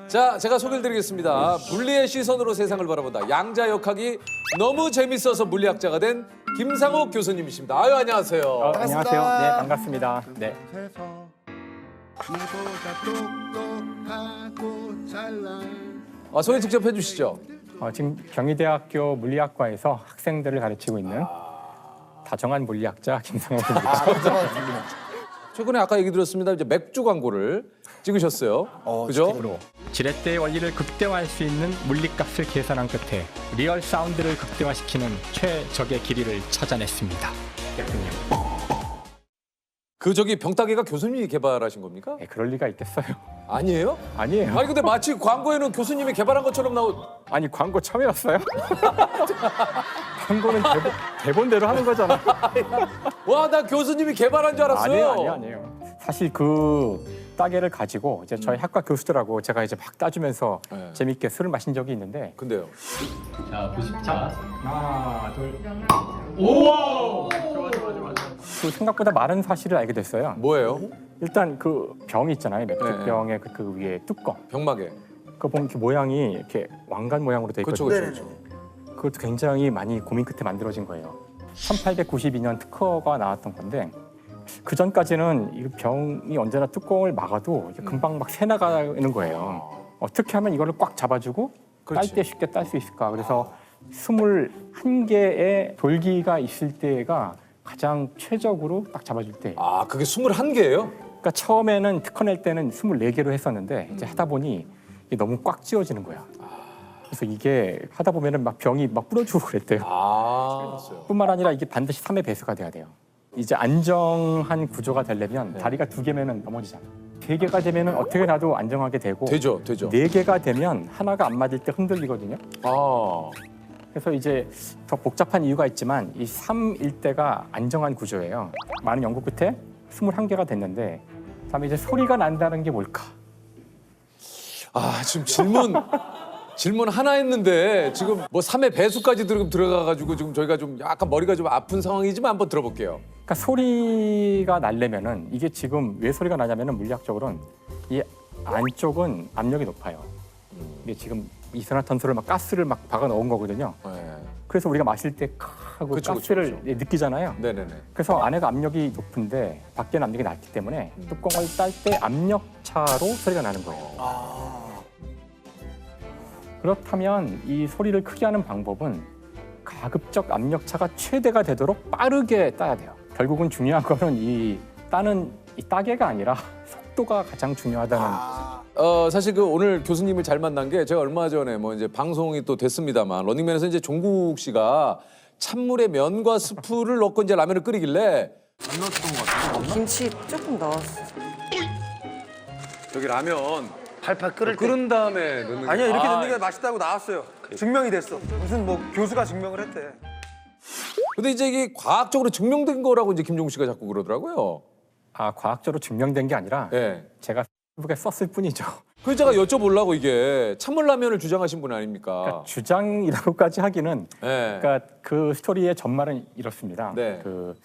자, 제가 소개를 드리겠습니다. 물리의 시선으로 세상을 바라본다. 양자 역학이 너무 재밌어서 물리학자가 된 김상욱 교수님이십니다. 아유, 안녕하세요. 안녕하세요. 네, 반갑습니다. 네. 소개 직접 해주시죠. 지금 경희대학교 물리학과에서 학생들을 가르치고 있는 다정한 물리학자 김상욱입니다. 최근에 아까 얘기 들었습니다. 이제 맥주 광고를 찍으셨어요. 그죠? 지렛대의 원리를 극대화할 수 있는 물리값을 계산한 끝에 리얼 사운드를 극대화시키는 최적의 길이를 찾아냈습니다. 대표님. 그 저기 병따개가 교수님이 개발하신 겁니까? 네, 그럴 리가 있겠어요? 아니에요? 아니에요. 아니 근데 마치 광고에는 교수님이 개발한 것처럼 아니 광고 처음이었어요? 광고는 대본대로 하는 거잖아. 와, 나 교수님이 개발한 줄 알았어요. 아니에요. 사실 그 따개를 가지고 이제 저희 학과 교수들하고 제가 이제 막 따주면서 네. 재밌게 술을 마신 적이 있는데. 근데요. 자, 보십시오. 하나, 둘. 오! 좋아. 그 생각보다 많은 사실을 알게 됐어요. 뭐예요? 일단 그 병이 있잖아요. 맥주병의 그 위에 뚜껑. 병마개. 그거 보면 이렇게 모양이 이렇게 왕관 모양으로 돼 있거든요. 그렇죠. 그것도 굉장히 많이 고민 끝에 만들어진 거예요. 1892년 특허가 나왔던 건데 그 전까지는 이 병이 언제나 뚜껑을 막아도 이게 금방 막 새 나가는 거예요. 어떻게 하면 이거를 꽉 잡아주고 딸 때 쉽게 딸 수 있을까? 그래서 21개의 돌기가 있을 때가 가장 최적으로 딱 잡아줄 때. 아, 그게 21개예요? 그러니까 처음에는 특허 낼 때는 24개로 했었는데 이제 하다 보니 이게 너무 꽉 쥐어지는 거야. 그래서 이게 하다 보면은 막 병이 막 부러지고 그랬대요. 뿐만 아니라 이게 반드시 3의 배수가 돼야 돼요. 이제 안정한 구조가 되려면 다리가 2개면은 넘어지잖아. 3개가 되면은 어떻게 놔도 안정하게 되고 되죠. 4개가 되면 하나가 안 맞을 때 흔들리거든요. 그래서 이제 더 복잡한 이유가 있지만 이 3일 때가 안정한 구조예요. 많은 연구 끝에 21개가 됐는데 다음에 이제 소리가 난다는 게 뭘까? 지금 질문 하나 했는데 지금 뭐 3의 배수까지 들어가가지고 지금 저희가 좀 약간 머리가 좀 아픈 상황이지만 한번 들어볼게요. 그러니까 소리가 나려면은 이게 지금 왜 소리가 나냐면은 물리학적으로는 이 안쪽은 압력이 높아요. 이게 지금 이산화탄소를 막 가스를 막 박아 넣은 거거든요. 그래서 우리가 마실 때 하고 가스를 느끼잖아요. 네네네. 그래서 안에가 압력이 높은데 밖에는 압력이 낮기 때문에 뚜껑을 딸 때 압력차로 소리가 나는 거예요. 그렇다면 이 소리를 크게 하는 방법은 가급적 압력차가 최대가 되도록 빠르게 따야 돼요. 결국은 중요한 거는 이 따는 이 따개가 아니라 속도가 가장 중요하다는. 사실 그 오늘 교수님을 잘 만난 게 제가 얼마 전에 뭐 이제 방송이 또 됐습니다만 런닝맨에서 이제 종국 씨가 찬물에 면과 스프를 넣고 이제 라면을 끓이길래 안 넣었던 것 같아요. 김치 조금 넣었어. 저기 라면 팔팔 끓을 때. 끓은 다음에 넣는 아니야, 이렇게 넣는 게 맛있다고 나왔어요. 증명이 됐어. 무슨 뭐 교수가 증명을 했대. 근데 이제 이게 과학적으로 증명된 거라고 이제 김종국 씨가 자꾸 그러더라고요. 과학적으로 증명된 게 아니라 제가 페이스북에 썼을 뿐이죠. 그래서 제가 여쭤보려고 이게 찬물라면을 주장하신 분 아닙니까? 그러니까 주장이라고까지 하기는 그러니까 그 스토리의 전말은 이렇습니다. 그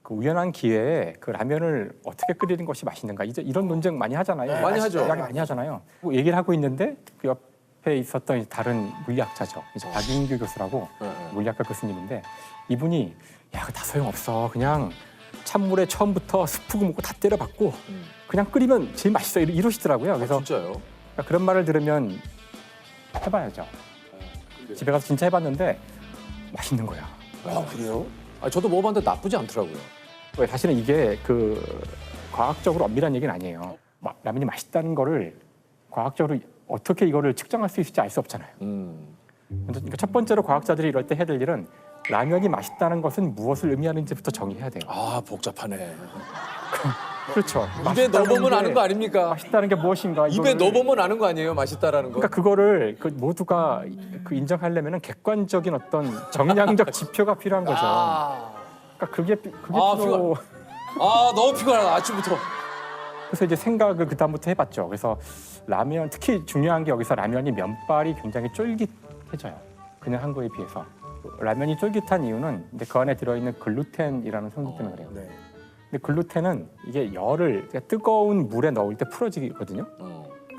우연한 기회에 그 라면을 어떻게 끓이는 것이 맛있는가 이런 논쟁 많이 하잖아요. 많이 하죠. 이야기 많이 하잖아요. 얘기를 하고 있는데 그 옆에 있었던 다른 물리학자죠. 이제 박인규 교수라고 물리학과 교수님인데 이분이 야, 다 소용없어. 그냥 찬물에 처음부터 스프 묻고 다 때려박고 그냥 끓이면 제일 맛있어 이러시더라고요. 그래서 진짜요? 그러니까 그런 말을 들으면 해봐야죠. 집에 가서 진짜 해봤는데 맛있는 거야. 그래요? 저도 먹어봤는데 나쁘지 않더라고요. 사실은 이게 그 과학적으로 엄밀한 얘기는 아니에요. 라면이 맛있다는 거를 과학적으로 어떻게 이거를 측정할 수 있을지 알 수 없잖아요. 그러니까 첫 번째로 과학자들이 이럴 때 해야 될 일은 라면이 맛있다는 것은 무엇을 의미하는지부터 정의해야 돼요. 복잡하네. 그렇죠. 입에 넣어보면 아는 거 아닙니까? 맛있다는 게 무엇인가. 입에 넣어보면 아는 거 아니에요? 맛있다라는 거. 그러니까 그거를 모두가 인정하려면 객관적인 어떤 정량적 지표가 필요한 거죠. 그러니까 그게 필요. 너무 피곤하다 아침부터. 그래서 이제 생각을 그 다음부터 해봤죠. 그래서 라면 특히 중요한 게 여기서 라면이 면발이 굉장히 쫄깃해져요. 그냥 한 거에 비해서. 라면이 쫄깃한 이유는 이제 그 안에 들어있는 글루텐이라는 성분 때문에 그래요. 근데 글루텐은 이게 열을 그러니까 뜨거운 물에 넣을 때 풀어지거든요.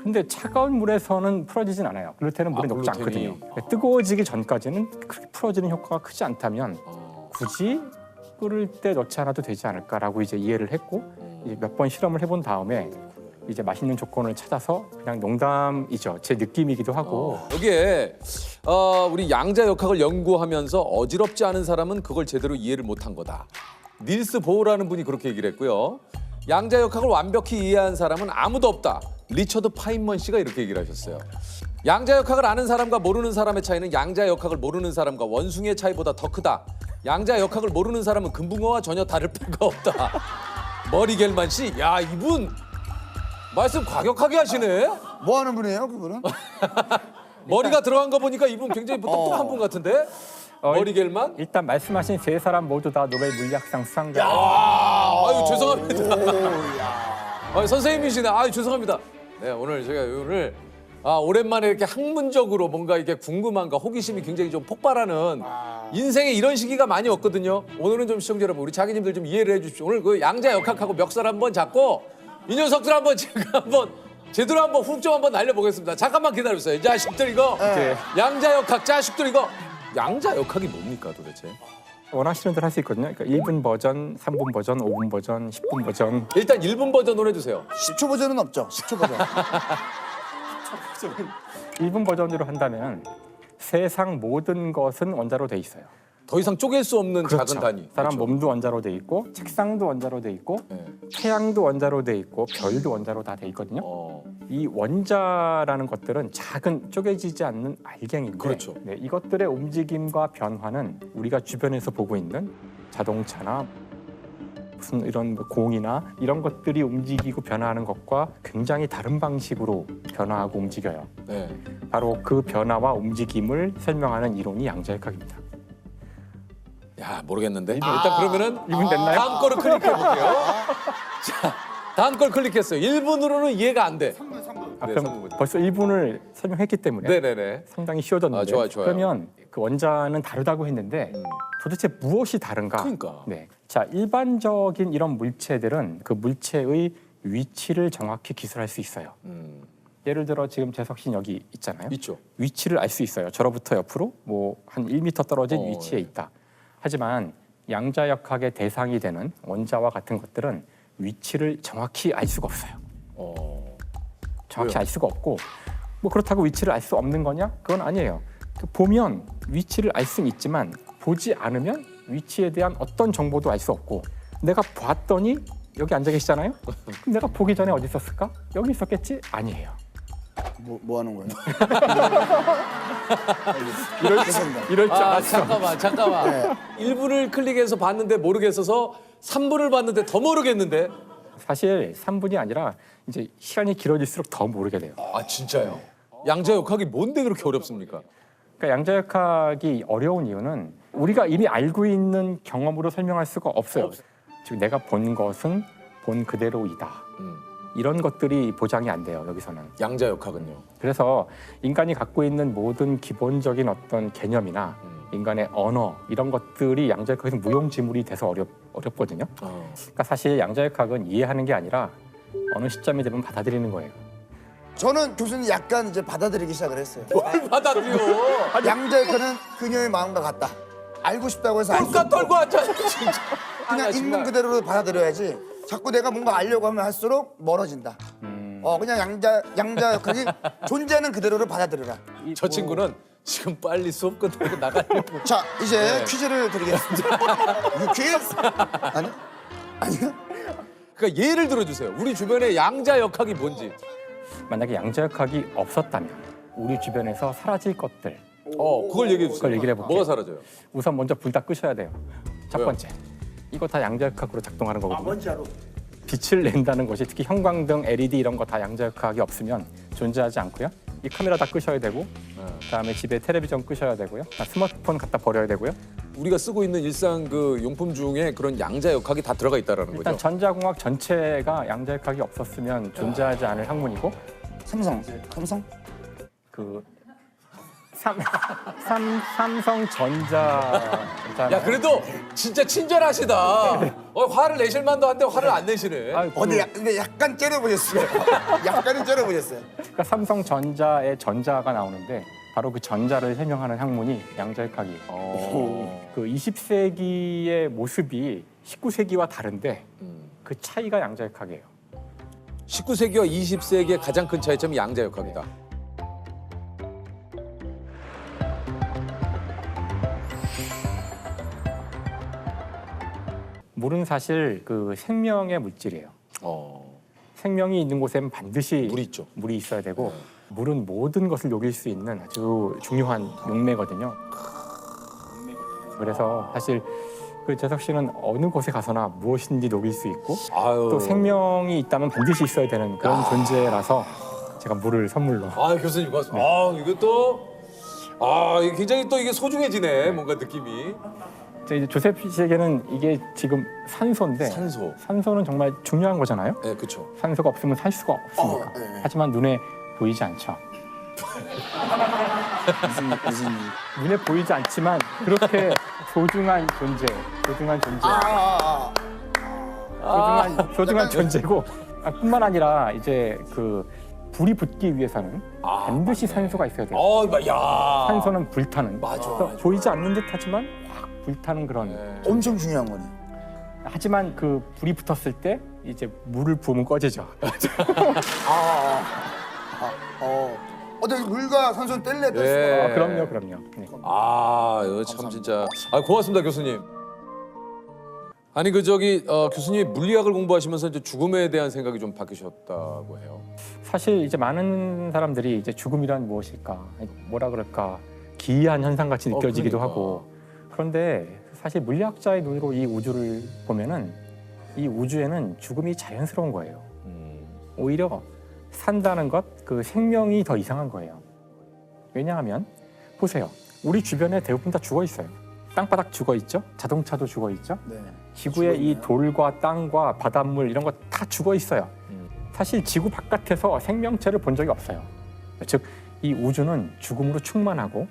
근데 차가운 물에서는 풀어지진 않아요. 글루텐은 물에 녹지 글루텐이. 않거든요. 그러니까 뜨거워지기 전까지는 그렇게 풀어지는 효과가 크지 않다면 굳이 끓을 때 넣지 않아도 되지 않을까라고 이제 이해를 했고 몇 번 실험을 해본 다음에 이제 맛있는 조건을 찾아서 그냥 농담이죠. 제 느낌이기도 하고 여기에 우리 양자역학을 연구하면서 어지럽지 않은 사람은 그걸 제대로 이해를 못한 거다. 닐스 보우라는 분이 그렇게 얘기를 했고요. 양자역학을 완벽히 이해한 사람은 아무도 없다. 리처드 파인먼 씨가 이렇게 얘기를 하셨어요. 양자역학을 아는 사람과 모르는 사람의 차이는 양자역학을 모르는 사람과 원숭이의 차이보다 더 크다. 양자역학을 모르는 사람은 금붕어와 전혀 다를 바가 없다. 머리 겔만 씨, 야 이분 말씀 과격하게 하시네. 뭐 하는 분이에요, 그분은? 머리가 들어간 거 보니까 이분 굉장히 똑똑한 분 같은데? 머리 겔만? 일단 말씀하신 세 사람 모두 다 노벨 물리학상 수상자. 아유 죄송합니다. 아유, 선생님이시네. 아유 죄송합니다. 네 오늘 제가 오늘 오랜만에 이렇게 학문적으로 뭔가 이게 궁금한가 호기심이 굉장히 좀 폭발하는 인생에 이런 시기가 많이 없거든요. 오늘은 좀 시청자 여러분 우리 자기님들 좀 이해를 해주십시오. 오늘 그 양자역학하고 멱살 한번 잡고 이 녀석들 한번 제가 한번 제대로 한번 훅 좀 한번 날려보겠습니다. 잠깐만 기다려주세요. 이 자식들 이거 네. 양자역학 자식들 이거 양자역학이 뭡니까 도대체? 원하시는 대로 할 수 있거든요. 그러니까 1분 버전, 3분 버전, 5분 버전, 10분 버전. 일단 1분 버전으로 해주세요. 10초 버전은 없죠. 10초 버전. 1분 버전으로 한다면 세상 모든 것은 원자로 돼 있어요. 더 이상 쪼갤 수 없는 작은 단위. 사람 그렇죠. 몸도 원자로 돼 있고 책상도 원자로 돼 있고 네. 태양도 원자로 돼 있고 별도 원자로 다 돼 있거든요. 이 원자라는 것들은 작은 쪼개지지 않는 알갱이인데 그렇죠. 네, 이것들의 움직임과 변화는 우리가 주변에서 보고 있는 자동차나 무슨 이런 뭐 공이나 이런 것들이 움직이고 변화하는 것과 굉장히 다른 방식으로 변화하고 움직여요. 네. 바로 그 변화와 움직임을 설명하는 이론이 양자역학입니다. 야 모르겠는데 일단 그러면은 이분 됐나요? 다음 거를 클릭해 볼게요. 자 다음 걸 클릭했어요. 1분으로는 이해가 안 돼. 네, 그럼 3분. 벌써 1분을 설명했기 때문에 네네네. 상당히 쉬워졌는데 좋아요, 좋아요. 그러면 그 원자는 다르다고 했는데 도대체 무엇이 다른가? 그러니까. 네. 자, 일반적인 이런 물체들은 그 물체의 위치를 정확히 기술할 수 있어요. 예를 들어 지금 재석 씨는 여기 있잖아요. 있죠. 위치를 알 수 있어요. 저로부터 옆으로 뭐 한 1m 떨어진 위치에 예. 있다. 하지만 양자역학의 대상이 되는 원자와 같은 것들은 위치를 정확히 알 수가 없어요. 정확히 왜요? 알 수가 없고 뭐 그렇다고 위치를 알 수 없는 거냐? 그건 아니에요. 보면 위치를 알 수는 있지만 보지 않으면 위치에 대한 어떤 정보도 알 수 없고 내가 봤더니 여기 앉아 계시잖아요? 그럼 내가 보기 전에 어디 있었을까? 여기 있었겠지? 아니에요. 뭐 하는 거예요? 이럴 줄 알았어. 잠깐만. 1분을 클릭해서 봤는데 모르겠어서 3분을 봤는데 더 모르겠는데. 사실 3분이 아니라 이제 시간이 길어질수록 더 모르게 돼요. 아 진짜요? 양자역학이 뭔데 그렇게 어렵습니까? 그러니까 양자역학이 어려운 이유는 우리가 이미 알고 있는 경험으로 설명할 수가 없어요. 즉 내가 본 것은 본 그대로이다. 이런 것들이 보장이 안 돼요. 여기서는. 양자역학은요. 그래서 인간이 갖고 있는 모든 기본적인 어떤 개념이나 인간의 언어 이런 것들이 양자역학에서 무용지물이 돼서 어렵거든요. 그러니까 사실 양자역학은 이해하는 게 아니라 어느 시점이 되면 받아들이는 거예요. 저는 교수님 약간 이제 받아들이기 시작을 했어요. 뭘 받아들여? 양자역학은 그녀의 마음과 같다. 알고 싶다고 해서 알 수 꼴까 없고 떨고 왔잖아 진짜. 그냥 아니야, 있는 정말. 그대로 받아들여야지. 자꾸 내가 뭔가 알려고 하면 할수록 멀어진다. 그냥 양자역학이 존재하는 그대로를 받아들여라. 저 친구는 지금 빨리 수업 끝나고 나가려고. 자, 이제 네. 퀴즈를 드리겠습니다. 퀴즈? 아니? 아니요? 그러니까 예를 들어주세요. 우리 주변에 양자역학이 뭔지. 만약에 양자역학이 없었다면 우리 주변에서 사라질 것들 그걸 얘기해 주세요. 그걸 얘기를 해볼게요. 뭐가 사라져요? 우선 먼저 불 다 끄셔야 돼요. 첫 왜요? 번째. 이거 다 양자역학으로 작동하는 거거든요. 원자로. 빛을 낸다는 것이 특히 형광등, LED 이런 거 다 양자역학이 없으면 존재하지 않고요. 이 카메라 다 끄셔야 되고 그다음에 집에 텔레비전 끄셔야 되고요. 스마트폰 갖다 버려야 되고요. 우리가 쓰고 있는 일상 그 용품 중에 그런 양자역학이 다 들어가 있다라는 일단 거죠. 전자공학 전체가 양자역학이 없었으면 존재하지 않을 학문이고 삼성. 그 삼성전자. 야 그래도 진짜 친절하시다. 화를 내실 만도 한데 화를 안 내시네. 근데 약간 째려보셨어요. 약간은 째려보셨어요. 그러니까 삼성전자의 전자가 나오는데 바로 그 전자를 설명하는 학문이 양자역학이에요. 그 20세기의 모습이 19세기와 다른데 그 차이가 양자역학이에요. 19세기와 20세기의 가장 큰 차이점이 양자역학이다. 물은 사실 그 생명의 물질이에요. 어. 생명이 있는 곳에는 반드시 물이 있죠. 물이 있어야 되고 물은 모든 것을 녹일 수 있는 아주 중요한 용매거든요. 그래서 사실 그 재석 씨는 어느 곳에 가서나 무엇인지 녹일 수 있고 아유. 또 생명이 있다면 반드시 있어야 되는 그런 존재라서 제가 물을 선물로. 아 교수님 고맙습니다. 이것도 이게 굉장히 또 이게 소중해지네 뭔가 느낌이. 이제 조셉 씨에게는 이게 지금 산소인데 산소. 산소는 정말 중요한 거잖아요. 네 그렇죠. 산소가 없으면 살 수가 없으니까. 네. 하지만 눈에 보이지 않죠. 눈에 보이지 않지만 그렇게 소중한 존재, 소중한 존재고 뿐만 아니라 이제 그 불이 붙기 위해서는 반드시 산소가 있어야 돼요. 야. 산소는 불타는. 맞아. 그래서 보이지 않는 듯하지만 확 불타는 그런. 엄청 중요한 거네. 하지만 그 불이 붙었을 때 이제 물을 부으면 꺼지죠. 근데 물과 산소는 뗄래야 뗄 수가 네. 그럼요. 네. 이거 참 진짜. 고맙습니다 교수님. 아니 교수님이 물리학을 공부하시면서 이제 죽음에 대한 생각이 좀 바뀌셨다고 해요. 사실 이제 많은 사람들이 이제 죽음이란 무엇일까, 뭐라 그럴까, 기이한 현상 같이 느껴지기도 그러니까. 하고. 그런데 사실 물리학자의 눈으로 이 우주를 보면은 이 우주에는 죽음이 자연스러운 거예요. 오히려 산다는 것, 그 생명이 더 이상한 거예요. 왜냐하면 보세요. 우리 주변에 대부분 다 죽어 있어요. 땅바닥 죽어 있죠. 자동차도 죽어 있죠. 네. 지구의 이 돌과 땅과 바닷물 이런 거 다 죽어 있어요. 사실 지구 바깥에서 생명체를 본 적이 없어요. 즉, 이 우주는 죽음으로 충만하고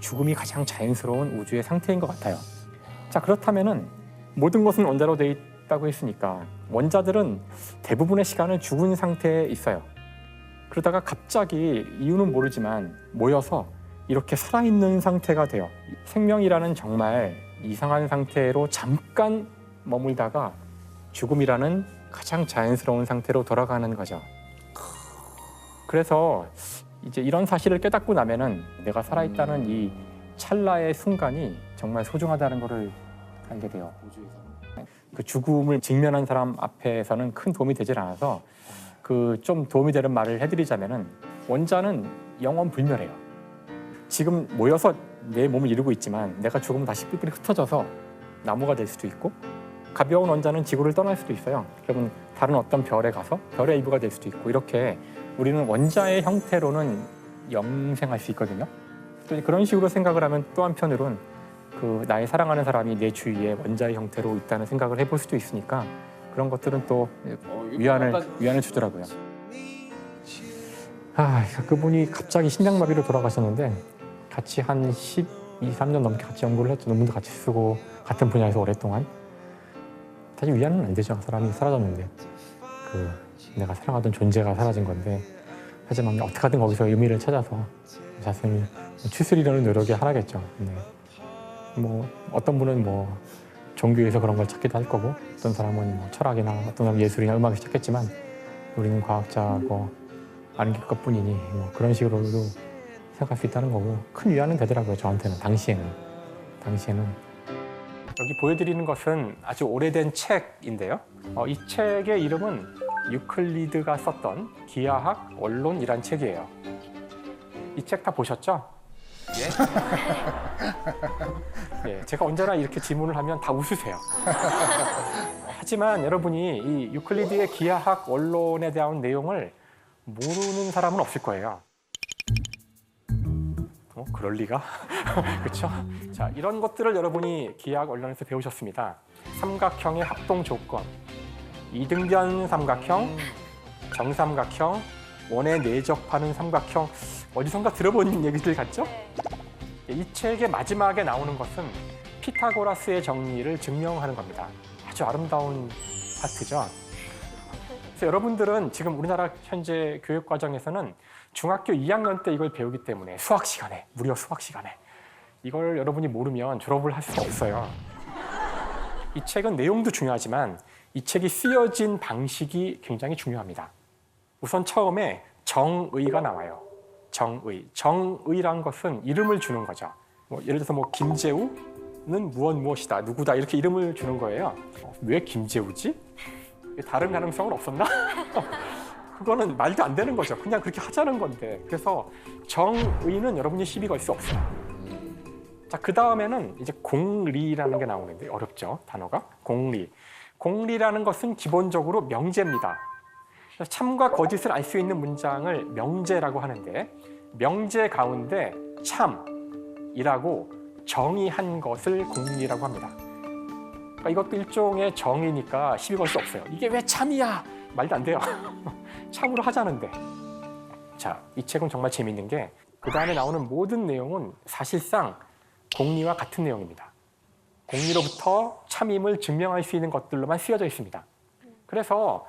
죽음이 가장 자연스러운 우주의 상태인 것 같아요. 자, 그렇다면은 모든 것은 원자로 돼 있다고 했으니까 원자들은 대부분의 시간을 죽은 상태에 있어요. 그러다가 갑자기 이유는 모르지만 모여서 이렇게 살아있는 상태가 돼요. 생명이라는 정말 이상한 상태로 잠깐 머물다가 죽음이라는 가장 자연스러운 상태로 돌아가는 거죠. 그래서 이제 이런 사실을 깨닫고 나면은 내가 살아있다는 이 찰나의 순간이 정말 소중하다는 것을 알게 돼요. 그 죽음을 직면한 사람 앞에서는 큰 도움이 되질 않아서 그 좀 도움이 되는 말을 해드리자면은 원자는 영원 불멸해요. 지금 모여서 내 몸을 이루고 있지만 내가 죽으면 다시 뿔뿔이 흩어져서 나무가 될 수도 있고 가벼운 원자는 지구를 떠날 수도 있어요. 그러면 다른 어떤 별에 가서 별의 일부가 될 수도 있고 이렇게 우리는 원자의 형태로는 영생할 수 있거든요. 또 그런 식으로 생각을 하면 또 한편으로는 그 나의 사랑하는 사람이 내 주위에 원자의 형태로 있다는 생각을 해볼 수도 있으니까 그런 것들은 또 위안을 주더라고요. 그분이 갑자기 심장마비로 돌아가셨는데 같이 한 12, 13년 넘게 같이 연구를 했죠. 논문도 같이 쓰고 같은 분야에서 오랫동안. 사실 위안은 안 되죠. 사람이 사라졌는데 내가 사랑하던 존재가 사라진 건데 하지만 어떻게든 거기서 의미를 찾아서 자신을 추스리려는 노력이 하나겠죠. 뭐 어떤 분은 뭐 종교에서 그런 걸 찾기도 할 거고 어떤 사람은 뭐 철학이나 어떤 사람은 예술이나 음악을 찾겠지만 우리는 과학자고 아는 게 그것뿐이니 뭐 그런 식으로도 생각할 수 있다는 거고 큰 위안은 되더라고요. 저한테는 당시에는 여기 보여드리는 것은 아주 오래된 책인데요. 이 책의 이름은 유클리드가 썼던 기하학 원론이란 책이에요. 이 책 다 보셨죠? 예, 제가 언제나 이렇게 질문을 하면 다 웃으세요. 하지만 여러분이 이 유클리드의 기하학 원론에 대한 내용을 모르는 사람은 없을 거예요. 그럴 리가? 그렇죠? 자, 이런 것들을 여러분이 기하학 원론에서 배우셨습니다. 삼각형의 합동 조건, 이등변 삼각형, 정삼각형, 원에 내접하는 삼각형 어디선가 들어본 얘기들 같죠? 이 책의 마지막에 나오는 것은 피타고라스의 정리를 증명하는 겁니다. 아주 아름다운 파트죠. 그래서 여러분들은 지금 우리나라 현재 교육 과정에서는 중학교 2학년 때 이걸 배우기 때문에 수학 시간에, 무려 수학 시간에 이걸 여러분이 모르면 졸업을 할 수가 없어요. 이 책은 내용도 중요하지만 이 책이 쓰여진 방식이 굉장히 중요합니다. 우선 처음에 정의가 나와요. 정의. 정의란 것은 이름을 주는 거죠. 예를 들어서 김재우는 무엇이다, 누구다 이렇게 이름을 주는 거예요. 왜 김재우지? 다른 가능성은 없었나? 그거는 말도 안 되는 거죠. 그냥 그렇게 하자는 건데. 그래서 정의는 여러분이 시비 걸 수 없어요. 자, 그 다음에는 이제 공리라는 게 나오는데 어렵죠, 단어가. 공리. 공리라는 것은 기본적으로 명제입니다. 참과 거짓을 알 수 있는 문장을 명제라고 하는데 명제 가운데 참이라고 정의한 것을 공리라고 합니다. 그러니까 이것도 일종의 정의니까 시비 걸 수 없어요. 이게 왜 참이야? 말도 안 돼요. 참으로 하자는데. 자, 이 책은 정말 재밌는 게 그 다음에 나오는 모든 내용은 사실상 공리와 같은 내용입니다. 공리로부터 참임을 증명할 수 있는 것들로만 쓰여져 있습니다. 그래서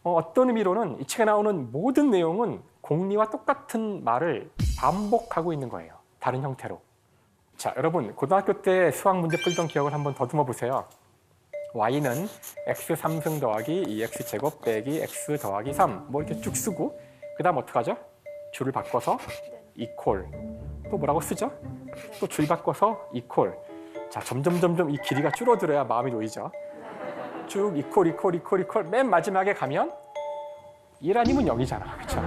어떤 의미로는 이 책에 나오는 모든 내용은 공리와 똑같은 말을 반복하고 있는 거예요. 다른 형태로. 자, 여러분 고등학교 때 수학 문제 풀던 기억을 한번 더듬어 보세요. y는 x 3승 더하기 2x 제곱 빼기 x 더하기 3 이렇게 쭉 쓰고 그 다음 어떡하죠? 줄을 바꿔서 equal 또 뭐라고 쓰죠? 또 줄 바꿔서 equal. 자, 점점 이 길이가 줄어들어야 마음이 놓이죠. 쭉 equal 맨 마지막에 가면 1 아니면 0이잖아. 그렇죠?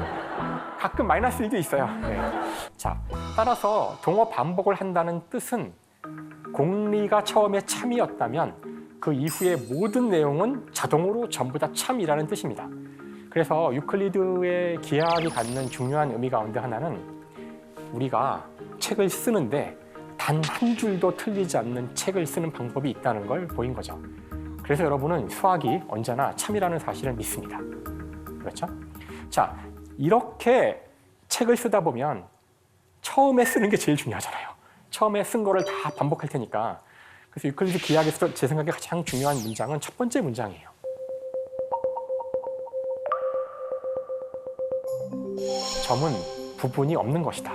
가끔 마이너스 1도 있어요. 네. 자, 따라서 동어 반복을 한다는 뜻은 공리가 처음에 참이었다면 그 이후의 모든 내용은 자동으로 전부 다 참이라는 뜻입니다. 그래서 유클리드의 기하학이 갖는 중요한 의미 가운데 하나는 우리가 책을 쓰는데 단 한 줄도 틀리지 않는 책을 쓰는 방법이 있다는 걸 보인 거죠. 그래서 여러분은 수학이 언제나 참이라는 사실을 믿습니다. 그렇죠? 자, 이렇게 책을 쓰다 보면 처음에 쓰는 게 제일 중요하잖아요. 처음에 쓴 거를 다 반복할 테니까. 그래서 유클리드 기하학에서 제 생각에 가장 중요한 문장은 첫 번째 문장이에요. 점은 부분이 없는 것이다.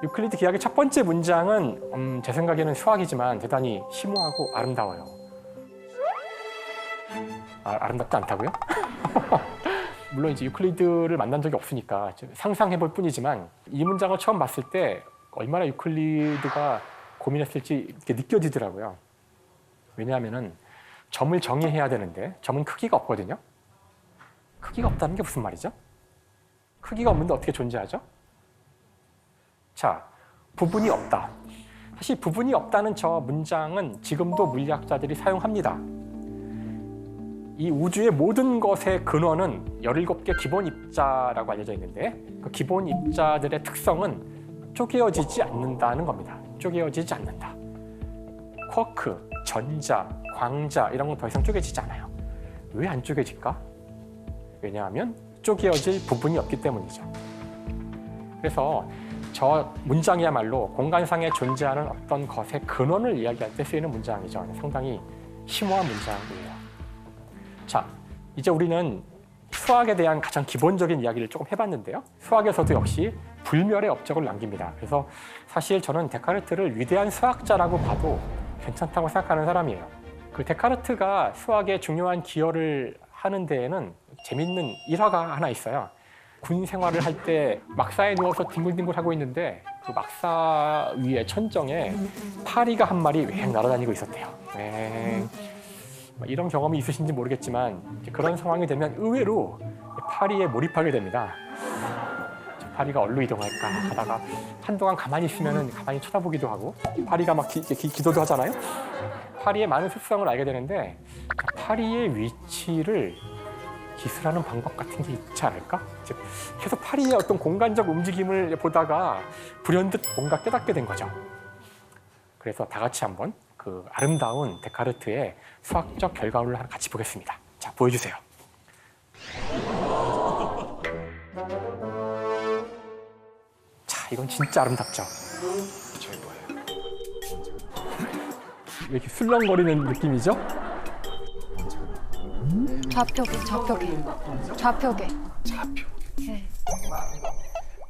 유클리드 기하학의 첫 번째 문장은 제 생각에는 수학이지만 대단히 심오하고 아름다워요. 아름답지 않다고요? 물론 이제 유클리드를 만난 적이 없으니까 상상해 볼 뿐이지만 이 문장을 처음 봤을 때 얼마나 유클리드가 고민했을지 이렇게 느껴지더라고요. 왜냐하면은 점을 정의해야 되는데 점은 크기가 없거든요. 크기가 없다는 게 무슨 말이죠? 크기가 없는데 어떻게 존재하죠? 자, 부분이 없다. 사실 부분이 없다는 저 문장은 지금도 물리학자들이 사용합니다. 이 우주의 모든 것의 근원은 17개 기본 입자라고 알려져 있는데 그 기본 입자들의 특성은 쪼개어지지 않는다는 겁니다. 쪼개어지지 않는다. 쿼크, 전자, 광자 이런 건 더 이상 쪼개지지 않아요. 왜 안 쪼개질까? 왜냐하면 쪼개어질 부분이 없기 때문이죠. 그래서 저 문장이야말로 공간상에 존재하는 어떤 것의 근원을 이야기할 때 쓰이는 문장이죠. 상당히 심오한 문장이에요. 자, 이제 우리는 수학에 대한 가장 기본적인 이야기를 조금 해봤는데요. 수학에서도 역시 불멸의 업적을 남깁니다. 그래서 사실 저는 데카르트를 위대한 수학자라고 봐도 괜찮다고 생각하는 사람이에요. 그 데카르트가 수학에 중요한 기여를 하는 데에는 재밌는 일화가 하나 있어요. 군 생활을 할 때 막사에 누워서 뒹굴뒹굴 하고 있는데 그 막사 위에 천정에 파리가 한 마리 왱 날아다니고 있었대요. 이런 경험이 있으신지 모르겠지만 그런 상황이 되면 의외로 파리에 몰입하게 됩니다. 파리가 어디로 이동할까 하다가 한동안 가만히 있으면 가만히 쳐다보기도 하고 파리가 막 기도도 하잖아요. 파리의 많은 습성을 알게 되는데 파리의 위치를 기술하는 방법 같은 게 있지 않을까? 계속 파리의 어떤 공간적 움직임을 보다가 불현듯 뭔가 깨닫게 된 거죠. 그래서 다 같이 한번 그 아름다운 데카르트의 수학적 결과물을 같이 보겠습니다. 자, 보여주세요. 자, 이건 진짜 아름답죠? 왜 이렇게 술렁거리는 느낌이죠? 좌표계.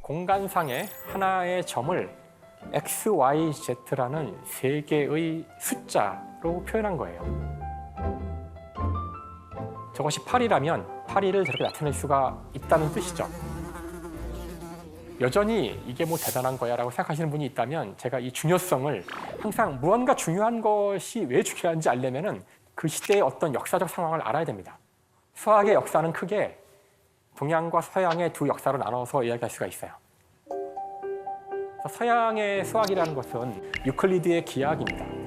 공간상의 하나의 점을 X, Y, Z라는 세 개의 숫자로 표현한 거예요. 저것이 8이라면 8일을 저렇게 나타낼 수가 있다는 뜻이죠. 여전히 이게 뭐 대단한 거야 라고 생각하시는 분이 있다면 제가 이 중요성을 항상 무언가 중요한 것이 왜 중요한지 알려면은 그 시대의 어떤 역사적 상황을 알아야 됩니다. 수학의 역사는 크게 동양과 서양의 두 역사로 나눠서 이야기할 수가 있어요. 서양의 수학이라는 것은 유클리드의 기하학입니다.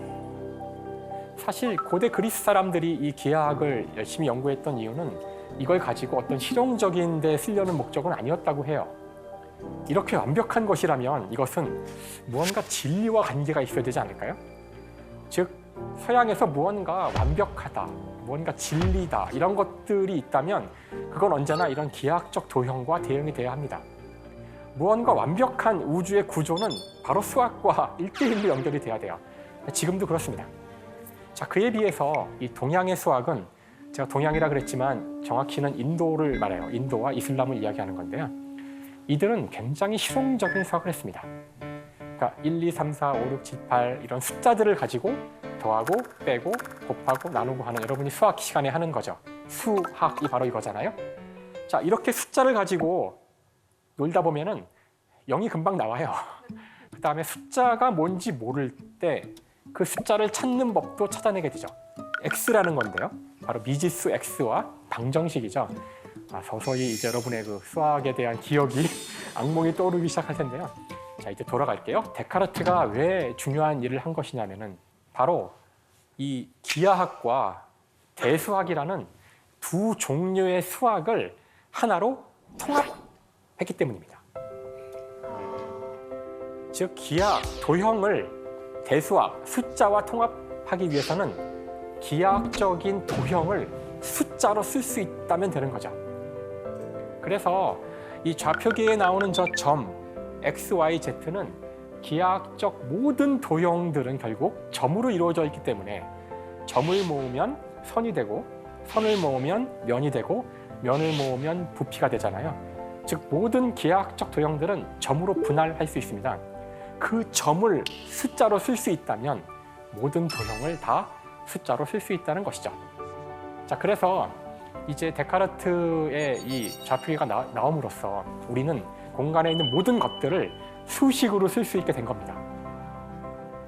사실 고대 그리스 사람들이 이 기하학을 열심히 연구했던 이유는 이걸 가지고 어떤 실용적인 데 쓰려는 목적은 아니었다고 해요. 이렇게 완벽한 것이라면 이것은 무언가 진리와 관계가 있어야 되지 않을까요? 즉, 서양에서 무언가 완벽하다, 무언가 진리다 이런 것들이 있다면 그건 언제나 이런 기하학적 도형과 대응이 돼야 합니다. 무언가 완벽한 우주의 구조는 바로 수학과 1대1로 연결이 돼야 돼요. 지금도 그렇습니다. 자, 그에 비해서 이 동양의 수학은 제가 동양이라 그랬지만 정확히는 인도를 말해요. 인도와 이슬람을 이야기하는 건데요. 이들은 굉장히 실용적인 수학을 했습니다. 그러니까 1, 2, 3, 4, 5, 6, 7, 8 이런 숫자들을 가지고 더하고 빼고 곱하고 나누고 하는 여러분이 수학 시간에 하는 거죠. 수학이 바로 이거잖아요. 자, 이렇게 숫자를 가지고 놀다 보면은 0이 금방 나와요. 그 다음에 숫자가 뭔지 모를 때 그 숫자를 찾는 법도 찾아내게 되죠. x라는 건데요. 바로 미지수 x와 방정식이죠. 서서히 이제 여러분의 그 수학에 대한 기억이 악몽이 떠오르기 시작할 텐데요. 자, 이제 돌아갈게요. 데카르트가 왜 중요한 일을 한 것이냐면은 바로 이 기하학과 대수학이라는 두 종류의 수학을 하나로 통합했기 때문입니다. 즉, 기하학, 도형을 대수학, 숫자와 통합하기 위해서는 기하학적인 도형을 숫자로 쓸 수 있다면 되는 거죠. 그래서 이 좌표계에 나오는 저 점, x, y, z는 기하학적 모든 도형들은 결국 점으로 이루어져 있기 때문에 점을 모으면 선이 되고 선을 모으면 면이 되고 면을 모으면 부피가 되잖아요. 즉, 모든 기하학적 도형들은 점으로 분할할 수 있습니다. 그 점을 숫자로 쓸 수 있다면 모든 도형을 다 숫자로 쓸 수 있다는 것이죠. 자, 그래서 이제 데카르트의 이 좌표계가 나옴으로써 우리는 공간에 있는 모든 것들을 수식으로 쓸 수 있게 된 겁니다.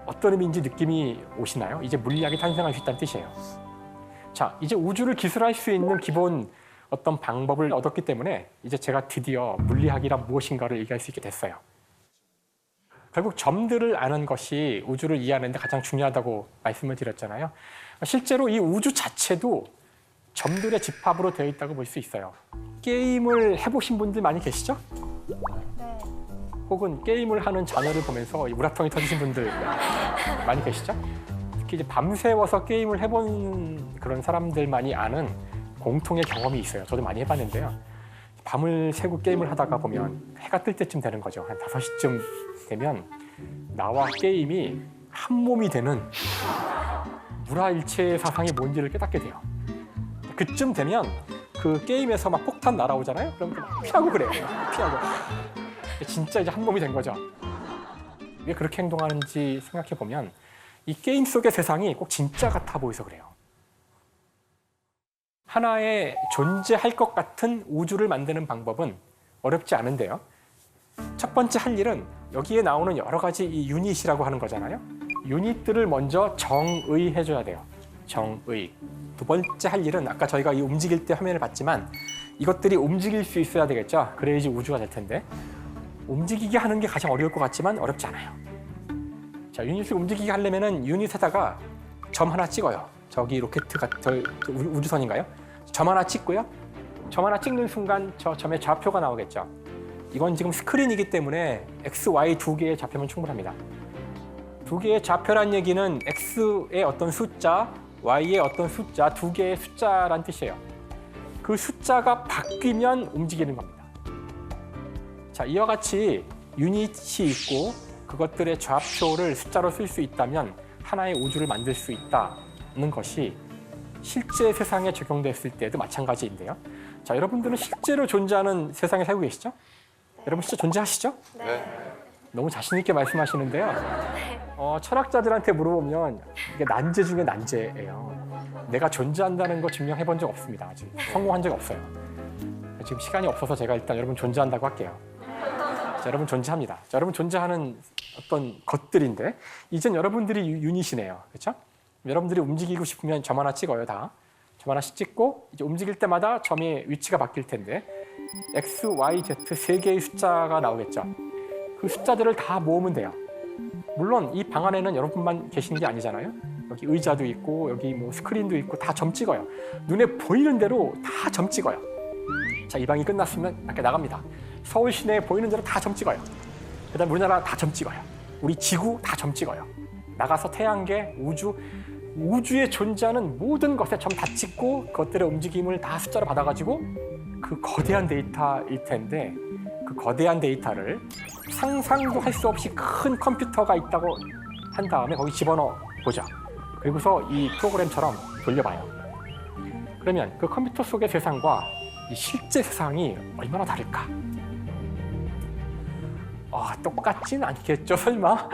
어떤 의미인지 느낌이 오시나요? 이제 물리학이 탄생할 수 있다는 뜻이에요. 자, 이제 우주를 기술할 수 있는 기본 어떤 방법을 얻었기 때문에 이제 제가 드디어 물리학이란 무엇인가를 얘기할 수 있게 됐어요. 결국 점들을 아는 것이 우주를 이해하는 데 가장 중요하다고 말씀을 드렸잖아요. 실제로 이 우주 자체도 점들의 집합으로 되어 있다고 볼 수 있어요. 게임을 해보신 분들 많이 계시죠? 네. 혹은 게임을 하는 자녀를 보면서 우라통이 터지신 분들 많이 계시죠? 특히 이제 밤새워서 게임을 해본 그런 사람들만이 아는 공통의 경험이 있어요. 저도 많이 해봤는데요. 밤을 새고 게임을 하다가 보면 해가 뜰 때쯤 되는 거죠. 한 5시쯤 되면 나와 게임이 한 몸이 되는 무라일체의 사상이 뭔지를 깨닫게 돼요. 그쯤 되면 그 게임에서 막 폭탄 날아오잖아요. 그럼 막 피하고 그래요. 피하고. 진짜 이제 한 몸이 된 거죠. 왜 그렇게 행동하는지 생각해 보면 이 게임 속의 세상이 꼭 진짜 같아 보여서 그래요. 하나의 존재할 것 같은 우주를 만드는 방법은 어렵지 않은데요. 첫 번째 할 일은 여기에 나오는 여러 가지 이 유닛이라고 하는 거잖아요. 유닛들을 먼저 정의해줘야 돼요. 정의. 두 번째 할 일은 아까 저희가 이 움직일 때 화면을 봤지만 이것들이 움직일 수 있어야 되겠죠. 그래야지 우주가 될 텐데 움직이게 하는 게 가장 어려울 것 같지만 어렵지 않아요. 자, 유닛을 움직이게 하려면은 유닛에다가 점 하나 찍어요. 저기 로켓가 우주선인가요? 점 하나 찍고요. 점 하나 찍는 순간 저 점의 좌표가 나오겠죠. 이건 지금 스크린이기 때문에 X, Y 두 개의 좌표면 충분합니다. 두 개의 좌표란 얘기는 X의 어떤 숫자, Y의 어떤 숫자, 두 개의 숫자란 뜻이에요. 그 숫자가 바뀌면 움직이는 겁니다. 자, 이와 같이 유닛이 있고 그것들의 좌표를 숫자로 쓸 수 있다면 하나의 우주를 만들 수 있다는 것이 실제 세상에 적용됐을 때도 마찬가지인데요. 자, 여러분들은 실제로 존재하는 세상에 살고 계시죠? 여러분 진짜 존재하시죠? 네. 너무 자신 있게 말씀하시는데요. 철학자들한테 물어보면 이게 난제 중에 난제예요. 내가 존재한다는 거 증명해 본 적 없습니다. 아직 성공한 적 없어요. 지금 시간이 없어서 제가 일단 여러분 존재한다고 할게요. 자, 여러분 존재합니다. 자, 여러분 존재하는 어떤 것들인데 이젠 여러분들이 유닛이네요. 그렇죠? 여러분들이 움직이고 싶으면 점 하나 찍어요. 다. 점 하나씩 찍고 이제 움직일 때마다 점의 위치가 바뀔 텐데 X, Y, Z 세 개의 숫자가 나오겠죠. 그 숫자들을 다 모으면 돼요. 물론 이 방 안에는 여러분만 계시는 게 아니잖아요. 여기 의자도 있고 여기 뭐 스크린도 있고 다 점 찍어요. 눈에 보이는 대로 다 점 찍어요. 자, 이 방이 끝났으면 밖에 나갑니다. 서울 시내에 보이는 대로 다 점 찍어요. 그다음 우리나라 다 점 찍어요. 우리 지구 다 점 찍어요. 나가서 태양계, 우주에 존재하는 모든 것에 점 다 찍고 그것들의 움직임을 다 숫자로 받아가지고 그 거대한 데이터일 텐데 그 거대한 데이터를 상상도 할 수 없이 큰 컴퓨터가 있다고 한 다음에 거기 집어넣어 보죠. 그리고서 이 프로그램처럼 돌려봐요. 그러면 그 컴퓨터 속의 세상과 이 실제 세상이 얼마나 다를까? 똑같진 않겠죠, 설마?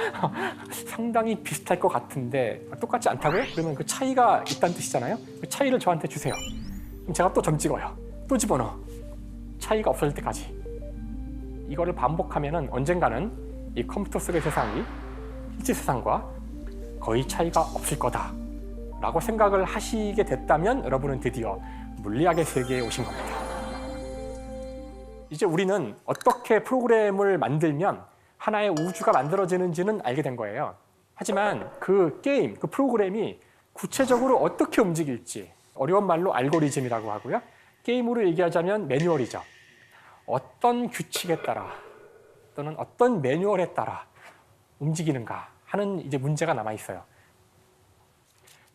상당히 비슷할 것 같은데 똑같지 않다고요? 그러면 그 차이가 있다는 뜻이잖아요. 그 차이를 저한테 주세요. 그럼 제가 또 점 찍어요. 또 집어넣어. 차이가 없어질 때까지. 이거를 반복하면은 언젠가는 이 컴퓨터 속의 세상이 실제 세상과 거의 차이가 없을 거다라고 생각을 하시게 됐다면 여러분은 드디어 물리학의 세계에 오신 겁니다. 이제 우리는 어떻게 프로그램을 만들면 하나의 우주가 만들어지는지는 알게 된 거예요. 하지만 그 게임, 그 프로그램이 구체적으로 어떻게 움직일지 어려운 말로 알고리즘이라고 하고요. 게임으로 얘기하자면 매뉴얼이죠. 어떤 규칙에 따라 또는 어떤 매뉴얼에 따라 움직이는가 하는 이제 문제가 남아 있어요.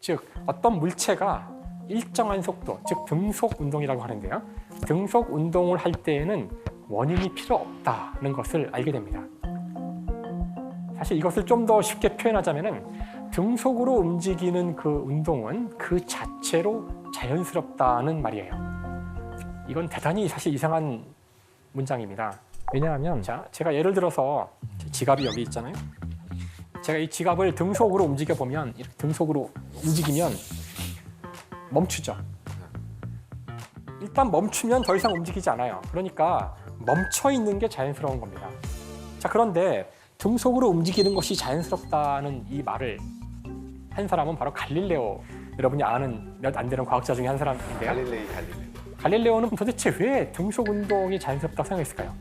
즉 어떤 물체가 일정한 속도, 즉 등속 운동이라고 하는데요. 등속 운동을 할 때에는 원인이 필요 없다는 것을 알게 됩니다. 사실 이것을 좀 더 쉽게 표현하자면은 등속으로 움직이는 그 운동은 그 자체로 자연스럽다는 말이에요. 이건 대단히 사실 이상한 문장입니다. 왜냐하면 제가 예를 들어서 지갑이 여기 있잖아요. 제가 이 지갑을 등속으로 움직여 보면 이렇게 등속으로 움직이면 멈추죠. 일단 멈추면 더 이상 움직이지 않아요. 그러니까 멈춰 있는 게 자연스러운 겁니다. 자, 그런데 등속으로 움직이는 것이 자연스럽다는 이 말을 한 사람은 바로 갈릴레오. 여러분이 아는 몇 안 되는 과학자 중에 한 사람인데요. 갈릴레오는 도대체 왜 등속 운동이 자연스럽다고 생각했을까요?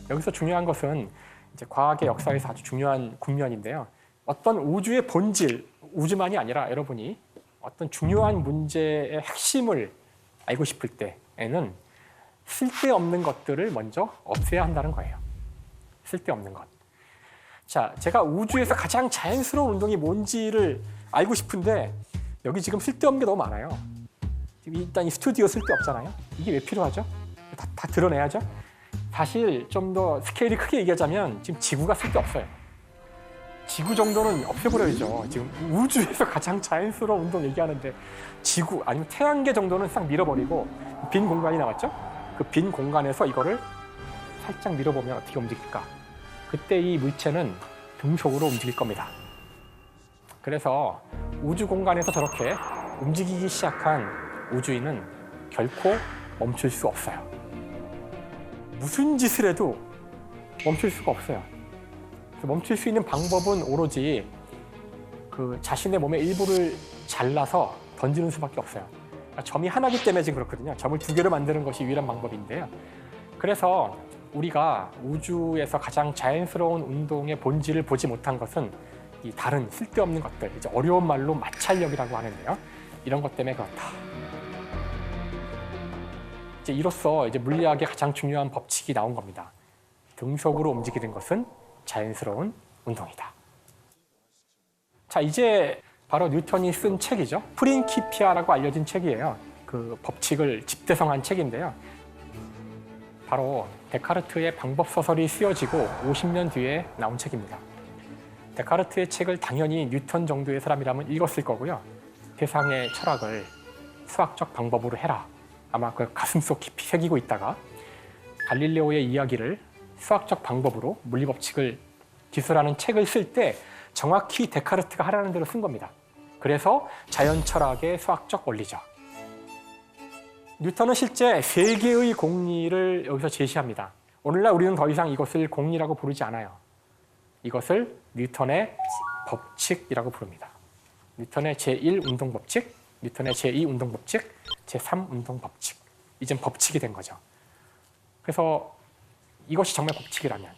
여기서 중요한 것은 이제 과학의 역사에서 아주 중요한 국면인데요. 어떤 우주의 본질, 우주만이 아니라 여러분이 어떤 중요한 문제의 핵심을 알고 싶을 때에는 쓸데없는 것들을 먼저 없애야 한다는 거예요. 쓸데없는 것. 자, 제가 우주에서 가장 자연스러운 운동이 뭔지를 알고 싶은데 여기 지금 쓸데없는 게 너무 많아요. 일단 이 스튜디오 쓸데없잖아요. 이게 왜 필요하죠? 다 드러내야죠. 사실 좀 더 스케일이 크게 얘기하자면 지금 지구가 쓸데없어요. 지구 정도는 없애버려야죠. 지금 우주에서 가장 자연스러운 운동 얘기하는데 지구 아니면 태양계 정도는 싹 밀어버리고 빈 공간이 나왔죠? 그 빈 공간에서 이거를 살짝 밀어보면 어떻게 움직일까? 그때 이 물체는 등속으로 움직일 겁니다. 그래서 우주 공간에서 저렇게 움직이기 시작한 우주인은 결코 멈출 수 없어요. 무슨 짓을 해도 멈출 수가 없어요. 멈출 수 있는 방법은 오로지 그 자신의 몸의 일부를 잘라서 던지는 수밖에 없어요. 그러니까 점이 하나기 때문에 지금 그렇거든요. 점을 두 개로 만드는 것이 유일한 방법인데요. 그래서 우리가 우주에서 가장 자연스러운 운동의 본질을 보지 못한 것은 이 다른 쓸데없는 것들, 이제 어려운 말로 마찰력이라고 하는데요. 이런 것 때문에 그렇다. 이제 이로써 이제 물리학의 가장 중요한 법칙이 나온 겁니다. 등속으로 움직이는 것은 자연스러운 운동이다. 자, 이제 바로 뉴턴이 쓴 책이죠. 프린키피아라고 알려진 책이에요. 그 법칙을 집대성한 책인데요. 바로 데카르트의 방법 소설이 쓰여지고 50년 뒤에 나온 책입니다. 데카르트의 책을 당연히 뉴턴 정도의 사람이라면 읽었을 거고요. 세상의 철학을 수학적 방법으로 해라. 아마 그 가슴속 깊이 새기고 있다가 갈릴레오의 이야기를 수학적 방법으로 물리법칙을 기술하는 책을 쓸 때 정확히 데카르트가 하라는 대로 쓴 겁니다. 그래서 자연 철학의 수학적 원리죠. 뉴턴은 실제 세 개의 공리를 여기서 제시합니다. 오늘날 우리는 더 이상 이것을 공리라고 부르지 않아요. 이것을 뉴턴의 법칙이라고 부릅니다. 뉴턴의 제1 운동법칙, 뉴턴의 제2 운동법칙, 제3 운동법칙. 이젠 법칙이 된 거죠. 그래서 이것이 정말 법칙이라면,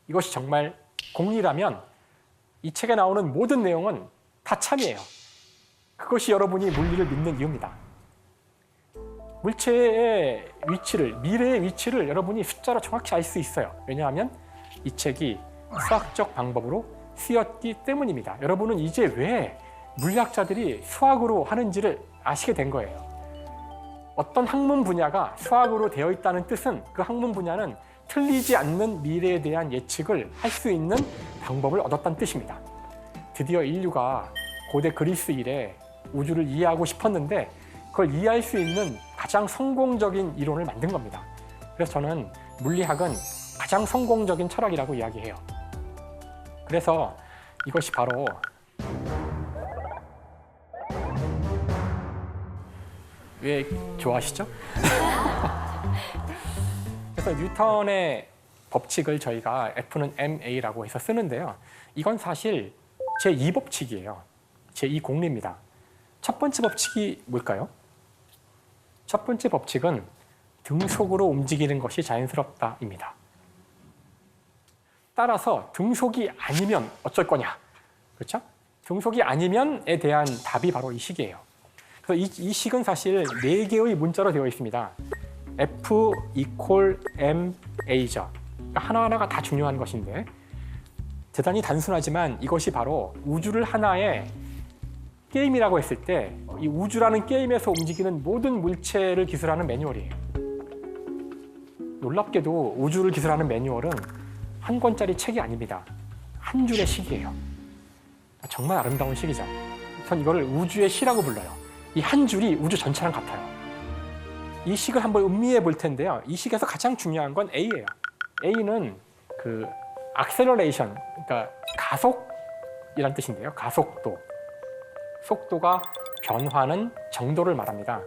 이것이 정말 공리라면 이 책에 나오는 모든 내용은 다 참이에요. 그것이 여러분이 물리를 믿는 이유입니다. 물체의 위치를, 미래의 위치를 여러분이 숫자로 정확히 알 수 있어요. 왜냐하면 이 책이 수학적 방법으로 쓰였기 때문입니다. 여러분은 이제 왜 물리학자들이 수학으로 하는지를 아시게 된 거예요. 어떤 학문 분야가 수학으로 되어 있다는 뜻은 그 학문 분야는 틀리지 않는 미래에 대한 예측을 할 수 있는 방법을 얻었다는 뜻입니다. 드디어 인류가 고대 그리스 이래 우주를 이해하고 싶었는데 그걸 이해할 수 있는 가장 성공적인 이론을 만든 겁니다. 그래서 저는 물리학은 가장 성공적인 철학이라고 이야기해요. 그래서 이것이 바로 왜 좋아하시죠? 그래서 뉴턴의 법칙을 저희가 F는 ma라고 해서 쓰는데요. 이건 사실 제2법칙이에요. 제2공리입니다. 첫 번째 법칙이 뭘까요? 첫 번째 법칙은 등속으로 움직이는 것이 자연스럽다입니다. 따라서 등속이 아니면 어쩔 거냐? 그렇죠? 등속이 아니면에 대한 답이 바로 이 식이에요. 그래서 이 식은 사실 4개의 문자로 되어 있습니다. F equal ma죠. 그러니까 하나하나가 다 중요한 것인데 대단히 단순하지만 이것이 바로 우주를 하나의 게임이라고 했을 때 이 우주라는 게임에서 움직이는 모든 물체를 기술하는 매뉴얼이에요. 놀랍게도 우주를 기술하는 매뉴얼은 한 권짜리 책이 아닙니다. 한 줄의 시이에요. 정말 아름다운 시이죠. 전 이거를 우주의 시라고 불러요. 이 한 줄이 우주 전체랑 같아요. 이 식을 한번 음미해 볼 텐데요. 이 식에서 가장 중요한 건 A예요. A는 그 acceleration, 그러니까 가속이란 뜻인데요. 가속도. 속도가 변화하는 정도를 말합니다.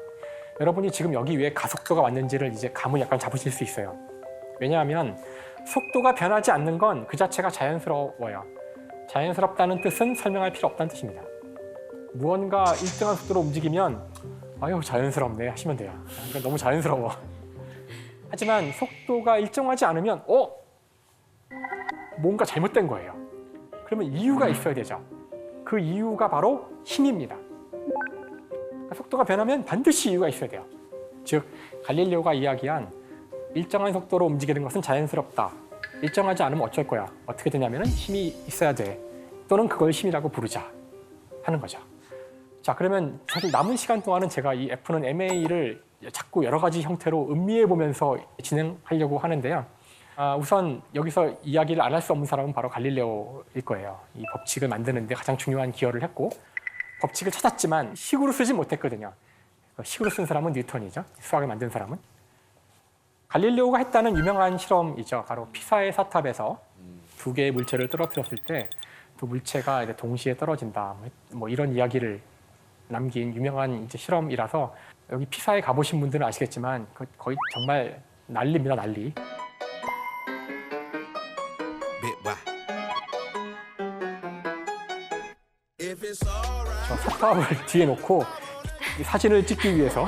여러분이 지금 여기 왜 가속도가 왔는지를 이제 감을 약간 잡으실 수 있어요. 왜냐하면 속도가 변하지 않는 건 그 자체가 자연스러워요. 자연스럽다는 뜻은 설명할 필요 없다는 뜻입니다. 무언가 일정한 속도로 움직이면 아유 자연스럽네 하시면 돼요. 그러니까 너무 자연스러워. 하지만 속도가 일정하지 않으면 뭔가 잘못된 거예요. 그러면 이유가 있어야 되죠. 그 이유가 바로 힘입니다. 속도가 변하면 반드시 이유가 있어야 돼요. 즉 갈릴레오가 이야기한 일정한 속도로 움직이는 것은 자연스럽다. 일정하지 않으면 어쩔 거야. 어떻게 되냐면 힘이 있어야 돼. 또는 그걸 힘이라고 부르자 하는 거죠. 자, 그러면 사실 남은 시간 동안은 제가 이 F는 ma를 자꾸 여러 가지 형태로 음미해 보면서 진행하려고 하는데요. 우선 여기서 이야기를 안 할 수 없는 사람은 바로 갈릴레오일 거예요. 이 법칙을 만드는 데 가장 중요한 기여를 했고 법칙을 찾았지만 식으로 쓰지 못했거든요. 식으로 쓴 사람은 뉴턴이죠. 수학을 만든 사람은. 갈릴레오가 했다는 유명한 실험이죠. 바로 피사의 사탑에서 두 개의 물체를 떨어뜨렸을 때 두 물체가 이제 동시에 떨어진다. 뭐 이런 이야기를 남긴 유명한 이제 실험이라서 여기 피사에 가보신 분들은 아시겠지만 거의 정말 난리입니다. 난리. 저 사탑을 뒤에 놓고 사진을 찍기 위해서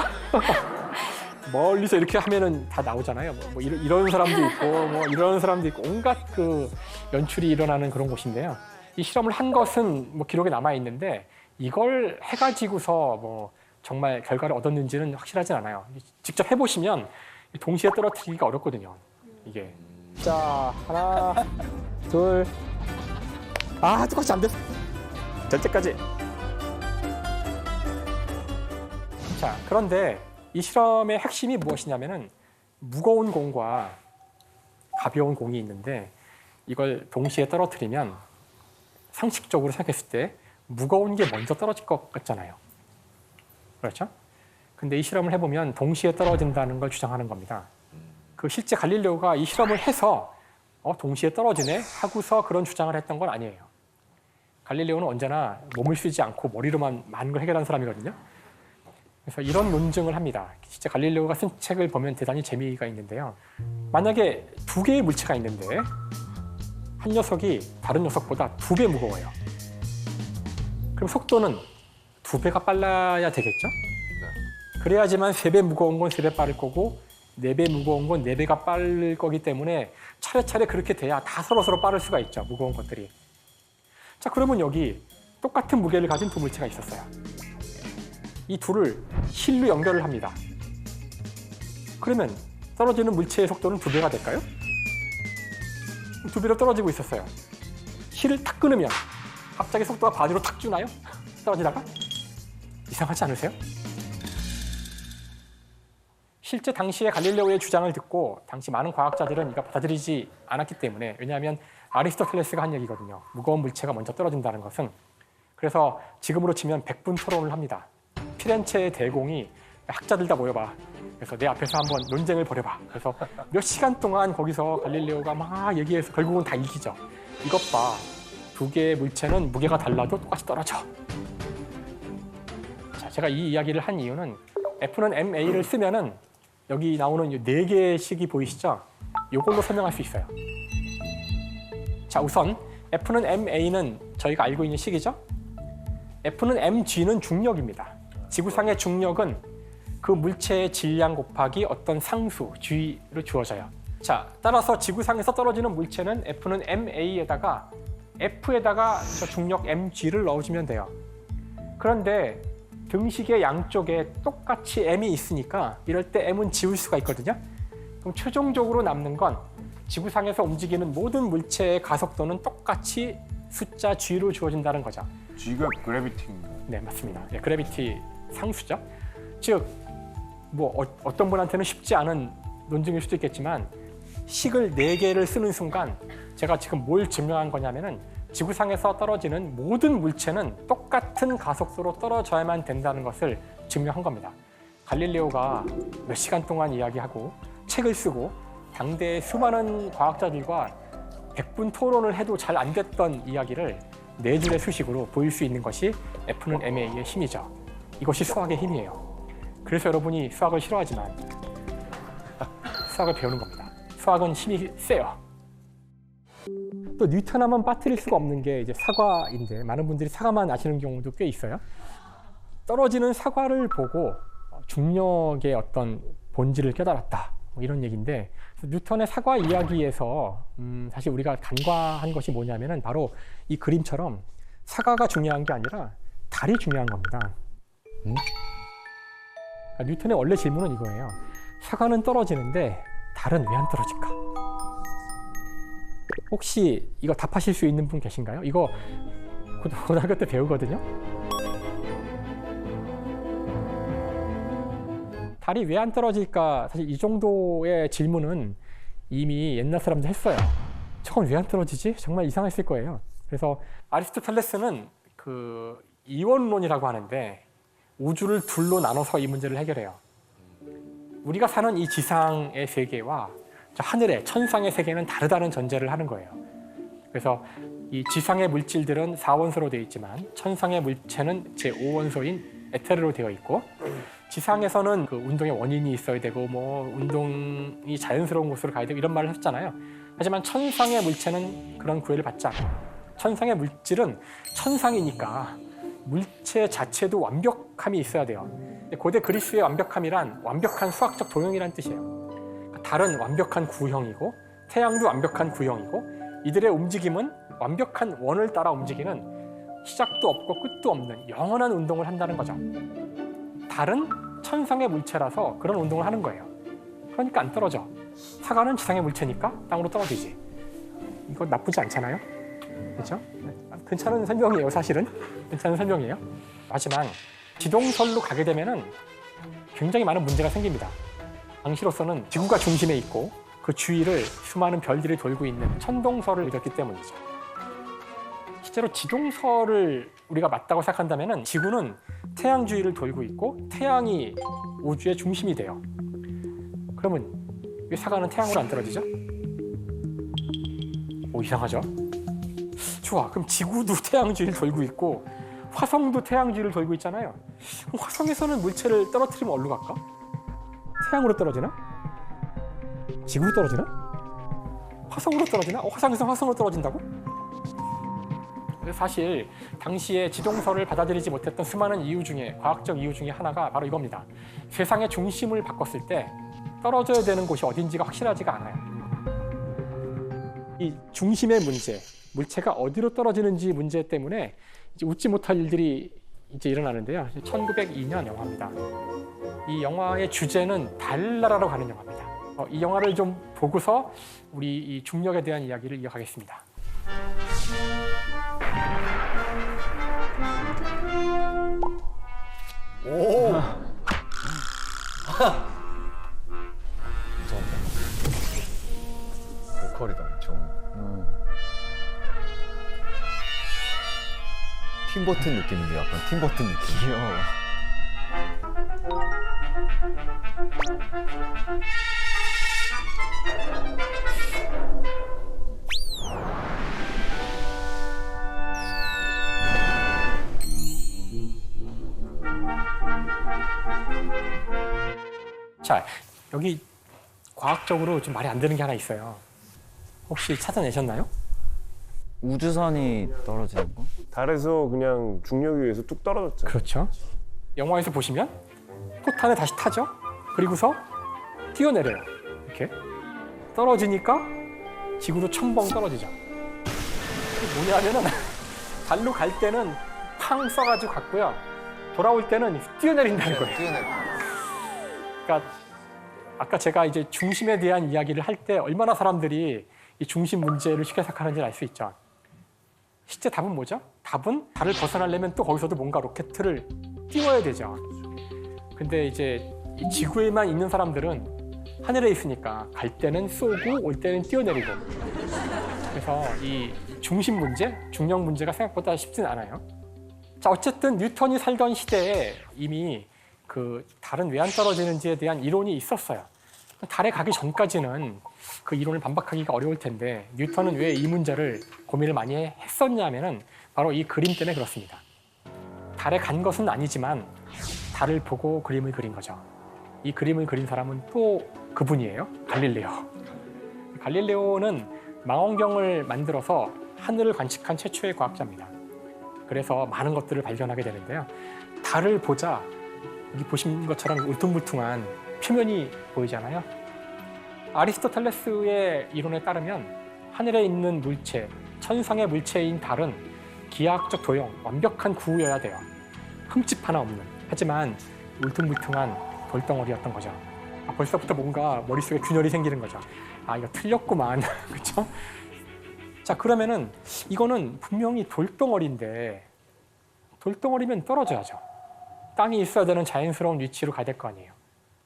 멀리서 이렇게 하면은 다 나오잖아요. 뭐 이런 사람도 있고 뭐 이런 사람도 있고 온갖 그 연출이 일어나는 그런 곳인데요. 이 실험을 한 것은 뭐 기록에 남아 있는데 이걸 해가지고서 뭐 정말 결과를 얻었는지는 확실하진 않아요. 직접 해보시면 동시에 떨어뜨리기가 어렵거든요. 이게. 자, 하나, 둘. 똑같이 안 됐어. 절대까지. 자, 그런데 이 실험의 핵심이 무엇이냐면은 무거운 공과 가벼운 공이 있는데 이걸 동시에 떨어뜨리면 상식적으로 생각했을 때 무거운 게 먼저 떨어질 것 같잖아요. 그렇죠? 근데 이 실험을 해보면 동시에 떨어진다는 걸 주장하는 겁니다. 그 실제 갈릴레오가 이 실험을 해서 동시에 떨어지네 하고서 그런 주장을 했던 건 아니에요. 갈릴레오는 언제나 몸을 쓰지 않고 머리로만 많은 걸 해결하는 사람이거든요. 그래서 이런 논증을 합니다. 진짜 갈릴레오가 쓴 책을 보면 대단히 재미가 있는데요. 만약에 두 개의 물체가 있는데 한 녀석이 다른 녀석보다 2배 무거워요. 그럼 속도는 2배가 빨라야 되겠죠? 그래야지만 3배 무거운 건 3배 빠를 거고 4배 무거운 건 4배가 빠를 거기 때문에 차례차례 그렇게 돼야 다 서로서로 빠를 수가 있죠. 무거운 것들이. 자, 그러면 여기 똑같은 무게를 가진 두 물체가 있었어요. 이 둘을 실로 연결을 합니다. 그러면 떨어지는 물체의 속도는 2배가 될까요? 2배로 떨어지고 있었어요. 실을 탁 끊으면 갑자기 속도가 반으로 탁 주나요? 떨어지다가? 이상하지 않으세요? 실제 당시에 갈릴레오의 주장을 듣고 당시 많은 과학자들은 이거 받아들이지 않았기 때문에, 왜냐하면 아리스토텔레스가 한 얘기거든요. 무거운 물체가 먼저 떨어진다는 것은. 그래서 지금으로 치면 100분 토론을 합니다. 피렌체의 대공이 학자들 다 모여봐. 그래서 내 앞에서 한번 논쟁을 벌여봐. 그래서 몇 시간 동안 거기서 갈릴레오가 막 얘기해서 결국은 다 이기죠. 이것 봐. 두 개의 물체는 무게가 달라도 똑같이 떨어져. 자, 제가 이 이야기를 한 이유는 F는 MA를 쓰면은 여기 나오는 이 4개의 식이 보이시죠? 이걸로 설명할 수 있어요. 자, 우선 F는 MA는 저희가 알고 있는 식이죠? F는 mg는 중력입니다. 지구상의 중력은 그 물체의 질량 곱하기 어떤 상수, g로 주어져요. 자, 따라서 지구상에서 떨어지는 물체는 F는 ma에다가 F에다가 저 중력 mg를 넣어주면 돼요. 그런데 등식의 양쪽에 똑같이 m이 있으니까 이럴 때 m은 지울 수가 있거든요. 그럼 최종적으로 남는 건 지구상에서 움직이는 모든 물체의 가속도는 똑같이 숫자 g로 주어진다는 거죠. G가 그래비티인가요? 네, 맞습니다. 네, 그래비티 상수죠. 즉, 어떤 분한테는 쉽지 않은 논증일 수도 있겠지만 식을 4개를 쓰는 순간 제가 지금 뭘 증명한 거냐면은 지구상에서 떨어지는 모든 물체는 똑같은 가속도로 떨어져야만 된다는 것을 증명한 겁니다. 갈릴레오가 몇 시간 동안 이야기하고 책을 쓰고 당대의 수많은 과학자들과 100분 토론을 해도 잘 안 됐던 이야기를 4줄의 수식으로 보일 수 있는 것이 F는 MA의 힘이죠. 이것이 수학의 힘이에요. 그래서 여러분이 수학을 싫어하지만 수학을 배우는 겁니다. 수학은 힘이 세요. 또 뉴턴 하면 빠뜨릴 수가 없는 게 이제 사과인데 많은 분들이 사과만 아시는 경우도 꽤 있어요. 떨어지는 사과를 보고 중력의 어떤 본질을 깨달았다. 이런 얘기인데 뉴턴의 사과 이야기에서 사실 우리가 간과한 것이 뭐냐면은 바로 이 그림처럼 사과가 중요한 게 아니라 달이 중요한 겁니다. 그러니까 뉴턴의 원래 질문은 이거예요. 사과는 떨어지는데 달은 왜 안 떨어질까? 혹시 이거 답하실 수 있는 분 계신가요? 이거 고등학교 때 배우거든요. 달이 왜 안 떨어질까? 사실 이 정도의 질문은 이미 옛날 사람들 했어요. 저건 왜 안 떨어지지? 정말 이상했을 거예요. 그래서 아리스토텔레스는 그 이원론이라고 하는데 우주를 둘로 나눠서 이 문제를 해결해요. 우리가 사는 이 지상의 세계와 저 하늘의 천상의 세계는 다르다는 전제를 하는 거예요. 그래서 이 지상의 물질들은 4원소로 되어 있지만 천상의 물체는 제5원소인 에테르로 되어 있고 지상에서는 그 운동의 원인이 있어야 되고 운동이 자연스러운 곳으로 가야 되고 이런 말을 했잖아요. 하지만 천상의 물체는 그런 구애를 받지 않아요. 천상의 물질은 천상이니까 물체 자체도 완벽함이 있어야 돼요. 고대 그리스의 완벽함이란 완벽한 수학적 도형이란 뜻이에요. 달은 완벽한 구형이고 태양도 완벽한 구형이고 이들의 움직임은 완벽한 원을 따라 움직이는 시작도 없고 끝도 없는 영원한 운동을 한다는 거죠. 달은 천상의 물체라서 그런 운동을 하는 거예요. 그러니까 안 떨어져. 사과는 지상의 물체니까 땅으로 떨어지지. 이거 나쁘지 않잖아요? 그렇죠? 괜찮은 설명이에요, 사실은. 괜찮은 설명이에요. 하지만 지동설로 가게 되면은 굉장히 많은 문제가 생깁니다. 당시로서는 지구가 중심에 있고 그 주위를 수많은 별들이 돌고 있는 천동설을 믿었기 때문이죠. 실제로 지동설을 우리가 맞다고 생각한다면 지구는 태양 주위를 돌고 있고 태양이 우주의 중심이 돼요. 그러면 왜 사과는 태양으로 안 떨어지죠? 오, 이상하죠? 좋아, 그럼 지구도 태양 주위를 돌고 있고 화성도 태양 주위를 돌고 있잖아요. 그럼 화성에서는 물체를 떨어뜨리면 어디로 갈까? 태양으로 떨어지나? 지구로 떨어지나? 화성으로 떨어지나? 화성에서 화성으로 떨어진다고? 사실 당시에 지동설을 받아들이지 못했던 수많은 이유 중에 과학적 이유 중에 하나가 바로 이겁니다. 세상의 중심을 바꿨을 때 떨어져야 되는 곳이 어딘지가 확실하지가 않아요. 이 중심의 문제, 물체가 어디로 떨어지는지 문제 때문에 이제 웃지 못할 일들이 이제 일어나는데요. 1902년 영화입니다. 이 영화의 주제는 달나라로 가는 영화입니다. 이 영화를 좀 보고서 우리 이 중력에 대한 이야기를 이어가겠습니다. 오. 보컬이다 엄청. 팀버튼 느낌인데 약간 팀버튼 느낌. 귀여워. 자, 여기 과학적으로 좀 말이 안 되는 게 하나 있어요. 혹시 찾아내셨나요? 우주선이 떨어지는 거? 달에서 그냥 중력에 의해서 뚝 떨어졌잖아. 그렇죠. 영화에서 보시면 포탄에 다시 타죠. 그리고서 뛰어내려요. 이렇게 떨어지니까 지구로 첨벙 떨어지죠. 이게 뭐냐면은 달로 갈 때는 팡 써가지고 갔고요. 돌아올 때는 뛰어내린다는 거예요. 그러니까 아까 제가 이제 중심에 대한 이야기를 할 때 얼마나 사람들이 이 중심 문제를 쉽게 생각하는지를 알 수 있죠. 실제 답은 뭐죠? 답은 달을 벗어나려면 또 거기서도 뭔가 로켓을 띄워야 되죠. 근데 이제 이 지구에만 있는 사람들은 하늘에 있으니까 갈 때는 쏘고 올 때는 뛰어내리고. 그래서 이 중심 문제, 중력 문제가 생각보다 쉽진 않아요. 자, 어쨌든 뉴턴이 살던 시대에 이미 그 달은 왜 안 떨어지는지에 대한 이론이 있었어요. 달에 가기 전까지는 그 이론을 반박하기가 어려울 텐데 뉴턴은 왜 이 문제를 고민을 많이 했었냐면은 바로 이 그림 때문에 그렇습니다. 달에 간 것은 아니지만 달을 보고 그림을 그린 거죠. 이 그림을 그린 사람은 또 그분이에요. 갈릴레오. 갈릴레오는 망원경을 만들어서 하늘을 관측한 최초의 과학자입니다. 그래서 많은 것들을 발견하게 되는데요. 달을 보자 여기 보신 것처럼 울퉁불퉁한 표면이 보이잖아요. 아리스토텔레스의 이론에 따르면 하늘에 있는 물체, 천상의 물체인 달은 기하학적 도형, 완벽한 구여야 돼요. 흠집 하나 없는. 하지만 울퉁불퉁한 돌덩어리였던 거죠. 벌써부터 뭔가 머릿속에 균열이 생기는 거죠. 아, 이거 틀렸구만. 그렇죠? 자, 그러면은 이거는 분명히 돌덩어리인데 돌덩어리면 떨어져야죠. 땅이 있어야 되는 자연스러운 위치로 가야 될 거 아니에요.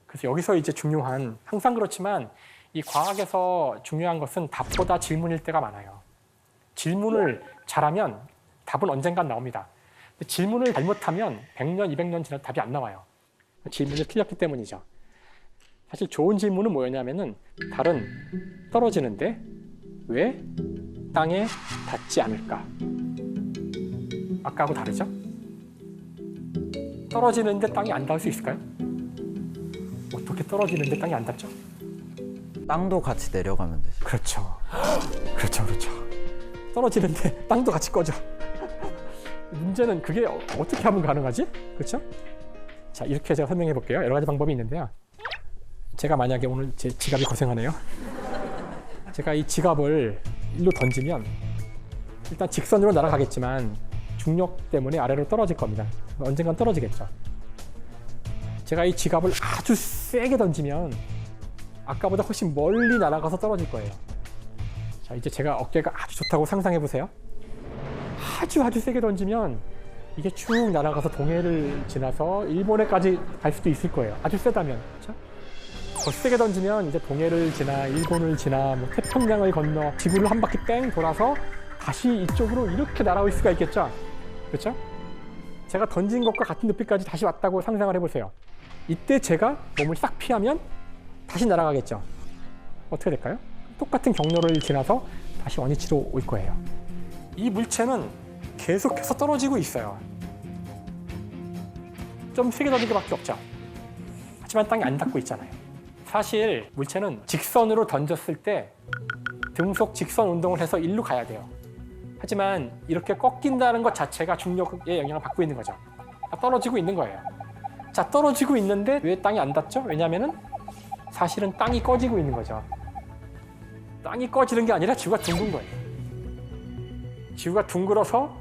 그래서 여기서 이제 중요한, 항상 그렇지만 이 과학에서 중요한 것은 답보다 질문일 때가 많아요. 질문을 잘하면 답은 언젠간 나옵니다. 근데 질문을 잘못하면 100년, 200년 지나도 답이 안 나와요. 질문을 틀렸기 때문이죠. 사실 좋은 질문은 뭐였냐면은 달은 떨어지는데 왜 땅에 닿지 않을까? 아까하고 다르죠? 떨어지는데 땅이 안 닿을 수 있을까요? 어떻게 떨어지는데 땅이 안 닿죠? 땅도 같이 내려가면 되죠. 그렇죠. 그렇죠. 떨어지는데 땅도 같이 꺼져. 문제는 그게 어떻게 하면 가능하지? 그렇죠? 자, 이렇게 제가 설명해 볼게요. 여러 가지 방법이 있는데요. 제가 만약에 오늘 제 지갑이 고생하네요. 제가 이 지갑을 일로 던지면 일단 직선으로 날아가겠지만 중력 때문에 아래로 떨어질 겁니다. 언젠간 떨어지겠죠. 제가 이 지갑을 아주 세게 던지면 아까보다 훨씬 멀리 날아가서 떨어질 거예요. 자, 이제 제가 어깨가 아주 좋다고 상상해 보세요. 아주 세게 던지면 이게 쭉 날아가서 동해를 지나서 일본에까지 갈 수도 있을 거예요. 아주 세다면. 그렇죠? 더 세게 던지면 이제 동해를 지나 일본을 지나 뭐 태평양을 건너 지구를 한 바퀴 뺑 돌아서 다시 이쪽으로 이렇게 날아올 수가 있겠죠. 그렇죠? 제가 던진 것과 같은 높이까지 다시 왔다고 상상을 해보세요. 이때 제가 몸을 싹 피하면 다시 날아가겠죠. 어떻게 될까요? 똑같은 경로를 지나서 다시 원위치로 올 거예요. 이 물체는 계속해서 떨어지고 있어요. 좀 세게 던진 것밖에 없죠. 하지만 땅에 안 닿고 있잖아요. 사실 물체는 직선으로 던졌을 때 등속 직선 운동을 해서 일로 가야 돼요. 하지만 이렇게 꺾인다는 것 자체가 중력의 영향을 받고 있는 거죠. 떨어지고 있는 거예요. 자, 떨어지고 있는데 왜 땅이 안 닿죠? 왜냐하면 사실은 땅이 꺼지고 있는 거죠. 땅이 꺼지는 게 아니라 지구가 둥근 거예요. 지구가 둥글어서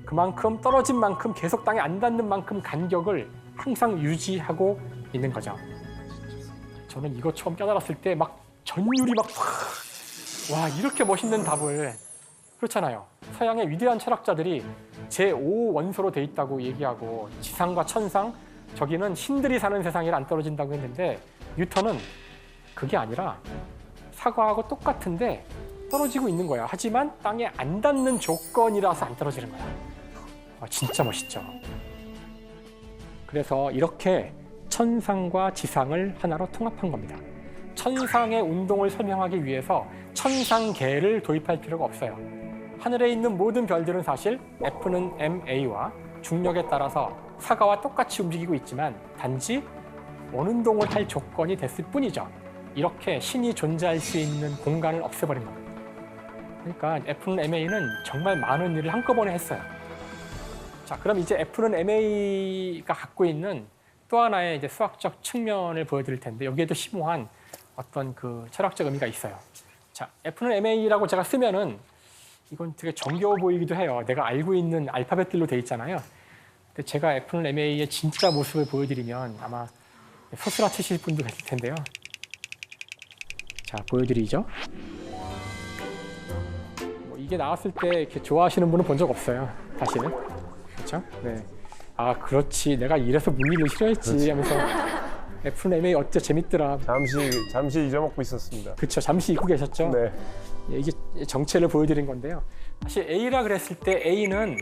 그만큼 떨어진 만큼 계속 땅에 안 닿는 만큼 간격을 항상 유지하고 있는 거죠. 저는 이거 처음 깨달았을 때 막 전율이 막 와, 이렇게 멋있는 답을. 그렇잖아요. 서양의 위대한 철학자들이 제5원소로 돼 있다고 얘기하고 지상과 천상, 저기는 신들이 사는 세상이라 안 떨어진다고 했는데 뉴턴은 그게 아니라 사과하고 똑같은데 떨어지고 있는 거야. 하지만 땅에 안 닿는 조건이라서 안 떨어지는 거야. 진짜 멋있죠. 그래서 이렇게 천상과 지상을 하나로 통합한 겁니다. 천상의 운동을 설명하기 위해서 천상계를 도입할 필요가 없어요. 하늘에 있는 모든 별들은 사실 F는 ma와 중력에 따라서 사과와 똑같이 움직이고 있지만 단지 원운동을 할 조건이 됐을 뿐이죠. 이렇게 신이 존재할 수 있는 공간을 없애버린 겁니다. 그러니까 F는 ma는 정말 많은 일을 한꺼번에 했어요. 자, 그럼 이제 F는 ma가 갖고 있는 또 하나의 이제 수학적 측면을 보여드릴 텐데 여기에도 심오한 어떤 그 철학적 의미가 있어요. 자, F는 ma라고 제가 쓰면은 이건 되게 정겨워 보이기도 해요. 내가 알고 있는 알파벳들로 돼 있잖아요. 근데 제가 F는 ma의 진짜 모습을 보여드리면 아마 소스라치실 분도 계실 텐데요. 자, 보여드리죠. 뭐 이게 나왔을 때 이렇게 좋아하시는 분은 본 적 없어요. 사실은. 그렇죠? 네. 아, 그렇지. 내가 이래서 물리를 싫어했지 하면서 F는 MA 어째 재밌더라. 잠시 잊어먹고 있었습니다. 그렇죠. 잠시 잊고 계셨죠? 네. 이게 정체를 보여드린 건데요. 사실 A라 그랬을 때 A는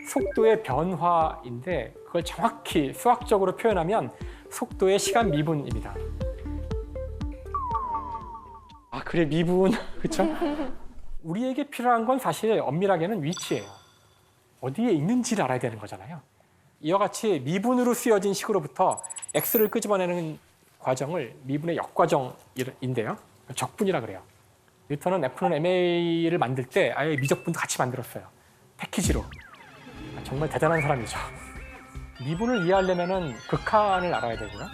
속도의 변화인데 그걸 정확히 수학적으로 표현하면 속도의 시간 미분입니다. 아, 그래, 미분. 그렇죠? 우리에게 필요한 건 사실 엄밀하게는 위치예요. 어디에 있는지를 알아야 되는 거잖아요. 이와 같이 미분으로 쓰여진 식으로부터 x를 끄집어내는 과정을 미분의 역과정인데요. 적분이라 그래요. 뉴턴은 F는 ma를 만들 때 아예 미적분도 같이 만들었어요. 패키지로. 정말 대단한 사람이죠. 미분을 이해하려면 극한을 알아야 되고요.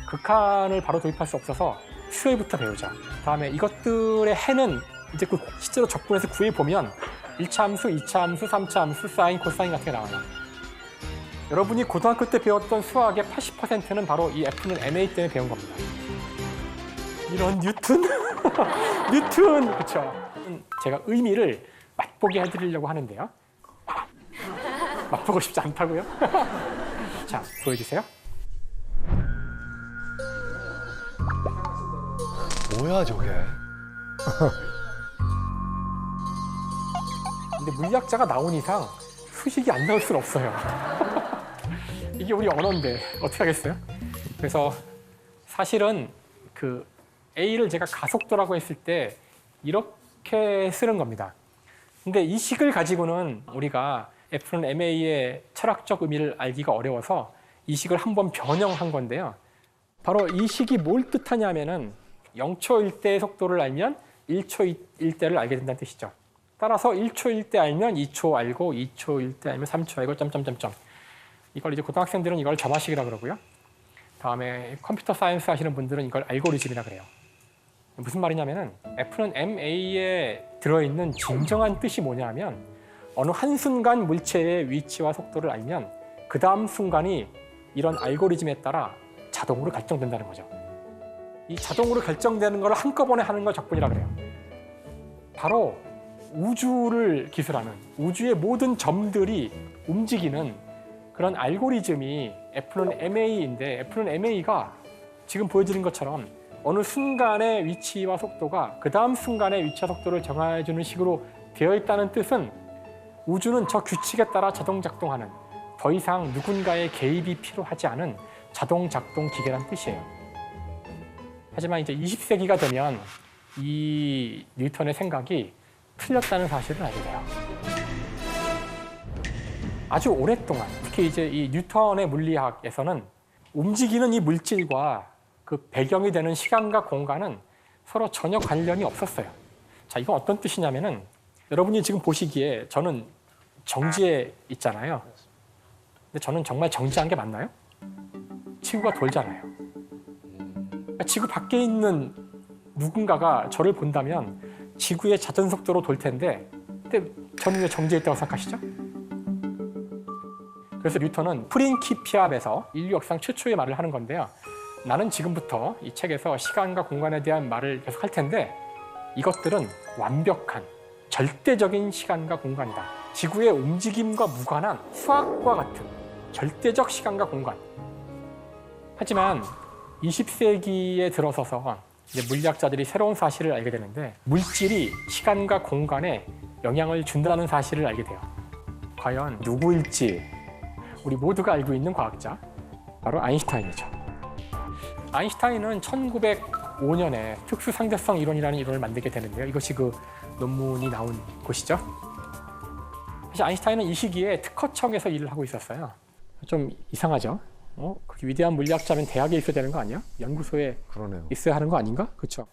극한을 바로 도입할 수 없어서 수요일부터 배우자. 다음에 이것들의 해는 이제 그 실제로 적분에서 구해보면 1차 함수, 2차 함수, 3차 함수, 사인, 코사인 같은 게 나와요. 여러분이 고등학교 때 배웠던 수학의 80%는 바로 이 F는 MA 때문에 배운 겁니다. 이런 뉴턴? 뉴턴! 그렇죠. 제가 의미를 맛보게 해드리려고 하는데요. 맛보고 싶지 않다고요? 자, 보여주세요. 뭐야 저게? 근데 물리학자가 나온 이상 수식이 안 나올 수는 없어요. 이게 우리 언어인데 어떻게 하겠어요? 그래서 사실은 그 A를 제가 가속도라고 했을 때 이렇게 쓰는 겁니다. 근데 이 식을 가지고는 우리가 F는 MA의 철학적 의미를 알기가 어려워서 이 식을 한번 변형한 건데요. 바로 이 식이 뭘 뜻하냐면은 0초일 때의 속도를 알면 1초일 때를 알게 된다는 뜻이죠. 따라서 1초일 때 알면 2초 알고 2초일 때 알면 3초 알고 점점점점. 이걸 이제 고등학생들은 이걸 점화식이라고 그러고요. 다음에 컴퓨터 사이언스 하시는 분들은 이걸 알고리즘이라 그래요. 무슨 말이냐면은 F는 MA에 들어있는 진정한 뜻이 뭐냐면 어느 한순간 물체의 위치와 속도를 알면 그 다음 순간이 이런 알고리즘에 따라 자동으로 결정된다는 거죠. 이 자동으로 결정되는 걸 한꺼번에 하는 걸 적분이라 그래요. 바로 우주를 기술하는 우주의 모든 점들이 움직이는 그런 알고리즘이 F는 MA인데 F는 MA가 지금 보여드린 것처럼 어느 순간의 위치와 속도가 그 다음 순간의 위치와 속도를 정해주는 식으로 되어 있다는 뜻은 우주는 저 규칙에 따라 자동 작동하는 더 이상 누군가의 개입이 필요하지 않은 자동 작동 기계란 뜻이에요. 하지만 이제 20세기가 되면 이 뉴턴의 생각이 틀렸다는 사실을 알게 돼요. 아주 오랫동안, 특히 이제 이 뉴턴의 물리학에서는 움직이는 이 물질과 그 배경이 되는 시간과 공간은 서로 전혀 관련이 없었어요. 자, 이건 어떤 뜻이냐면은 여러분이 지금 보시기에 저는 정지에 있잖아요. 근데 저는 정말 정지한 게 맞나요? 지구가 돌잖아요. 그러니까 지구 밖에 있는 누군가가 저를 본다면 지구의 자전 속도로 돌 텐데, 근데 저는 왜 정지해 있다고 생각하시죠? 그래서 뉴턴은 프린키피압에서 인류 역사상 최초의 말을 하는 건데요. 나는 지금부터 이 책에서 시간과 공간에 대한 말을 계속 할 텐데 이것들은 완벽한 절대적인 시간과 공간이다. 지구의 움직임과 무관한 수학과 같은 절대적 시간과 공간. 하지만 20세기에 들어서서 이제 물리학자들이 새로운 사실을 알게 되는데 물질이 시간과 공간에 영향을 준다는 사실을 알게 돼요. 과연 누구일지 우리 모두가 알고 있는 과학자, 바로 아인슈타인이죠. 아인슈타인은 1905년에 특수상대성 이론이라는 이론을 만들게 되는데요. 이것이 그 논문이 나온 곳이죠. 사실 아인슈타인은 이 시기에 특허청에서 일을 하고 있었어요. 좀 이상하죠? 그렇게 위대한 물리학자면 대학에 있어야 되는 거 아니야? 연구소에 그러네요. 있어야 하는 거 아닌가? 그렇죠.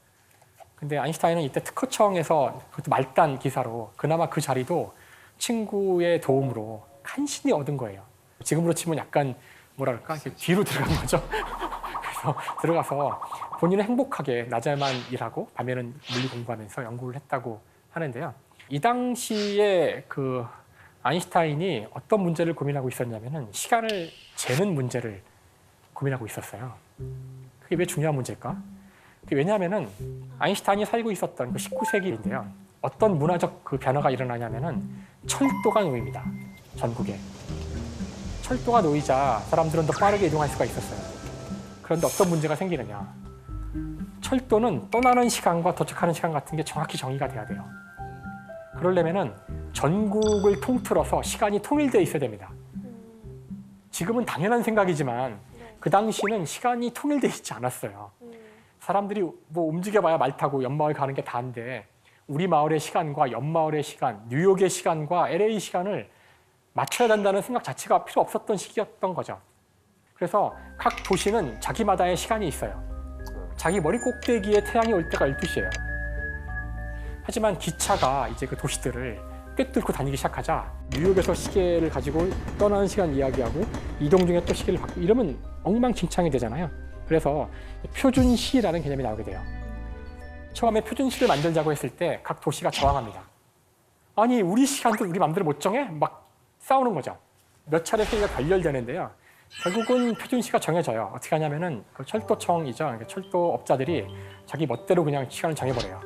근데 아인슈타인은 이때 특허청에서 그것도 말단 기사로 그나마 그 자리도 친구의 도움으로 간신히 얻은 거예요. 지금으로 치면 약간 뭐랄까 이렇게 뒤로 들어간 거죠. 그래서 들어가서 본인은 행복하게 낮에만 일하고 밤에는 물리 공부하면서 연구를 했다고 하는데요. 이 당시에 그 아인슈타인이 어떤 문제를 고민하고 있었냐면은 시간을 재는 문제를 고민하고 있었어요. 그게 왜 중요한 문제일까? 그게 왜냐하면은 아인슈타인이 살고 있었던 그 19세기인데요. 어떤 문화적 그 변화가 일어나냐면은 철도가 놓입니다. 전국에. 철도가 놓이자 사람들은 더 빠르게 이동할 수가 있었어요. 그런데 어떤 문제가 생기느냐. 철도는 떠나는 시간과 도착하는 시간 같은 게 정확히 정의가 돼야 돼요. 그러려면은 전국을 통틀어서 시간이 통일되어 있어야 됩니다. 지금은 당연한 생각이지만 그 당시는 시간이 통일되어 있지 않았어요. 사람들이 뭐 움직여봐야 말 타고 옆마을 가는 게 다인데 우리 마을의 시간과 옆마을의 시간, 뉴욕의 시간과 LA 시간을 맞춰야 된다는 생각 자체가 필요 없었던 시기였던 거죠. 그래서 각 도시는 자기마다의 시간이 있어요. 자기 머리 꼭대기에 태양이 올 때가 12시예요. 하지만 기차가 이제 그 도시들을 꿰뚫고 다니기 시작하자 뉴욕에서 시계를 가지고 떠나는 시간 이야기하고 이동 중에 또 시계를 바꾸고 이러면 엉망진창이 되잖아요. 그래서 표준시라는 개념이 나오게 돼요. 처음에 표준시를 만들자고 했을 때 각 도시가 저항합니다. 아니 우리 시간도 우리 마음대로 못 정해? 막 싸우는 거죠. 몇 차례 회의가 결렬되는데요. 결국은 표준시가 정해져요. 어떻게 하냐면은 그 철도청이죠. 그러니까 철도업자들이 자기 멋대로 그냥 시간을 정해버려요.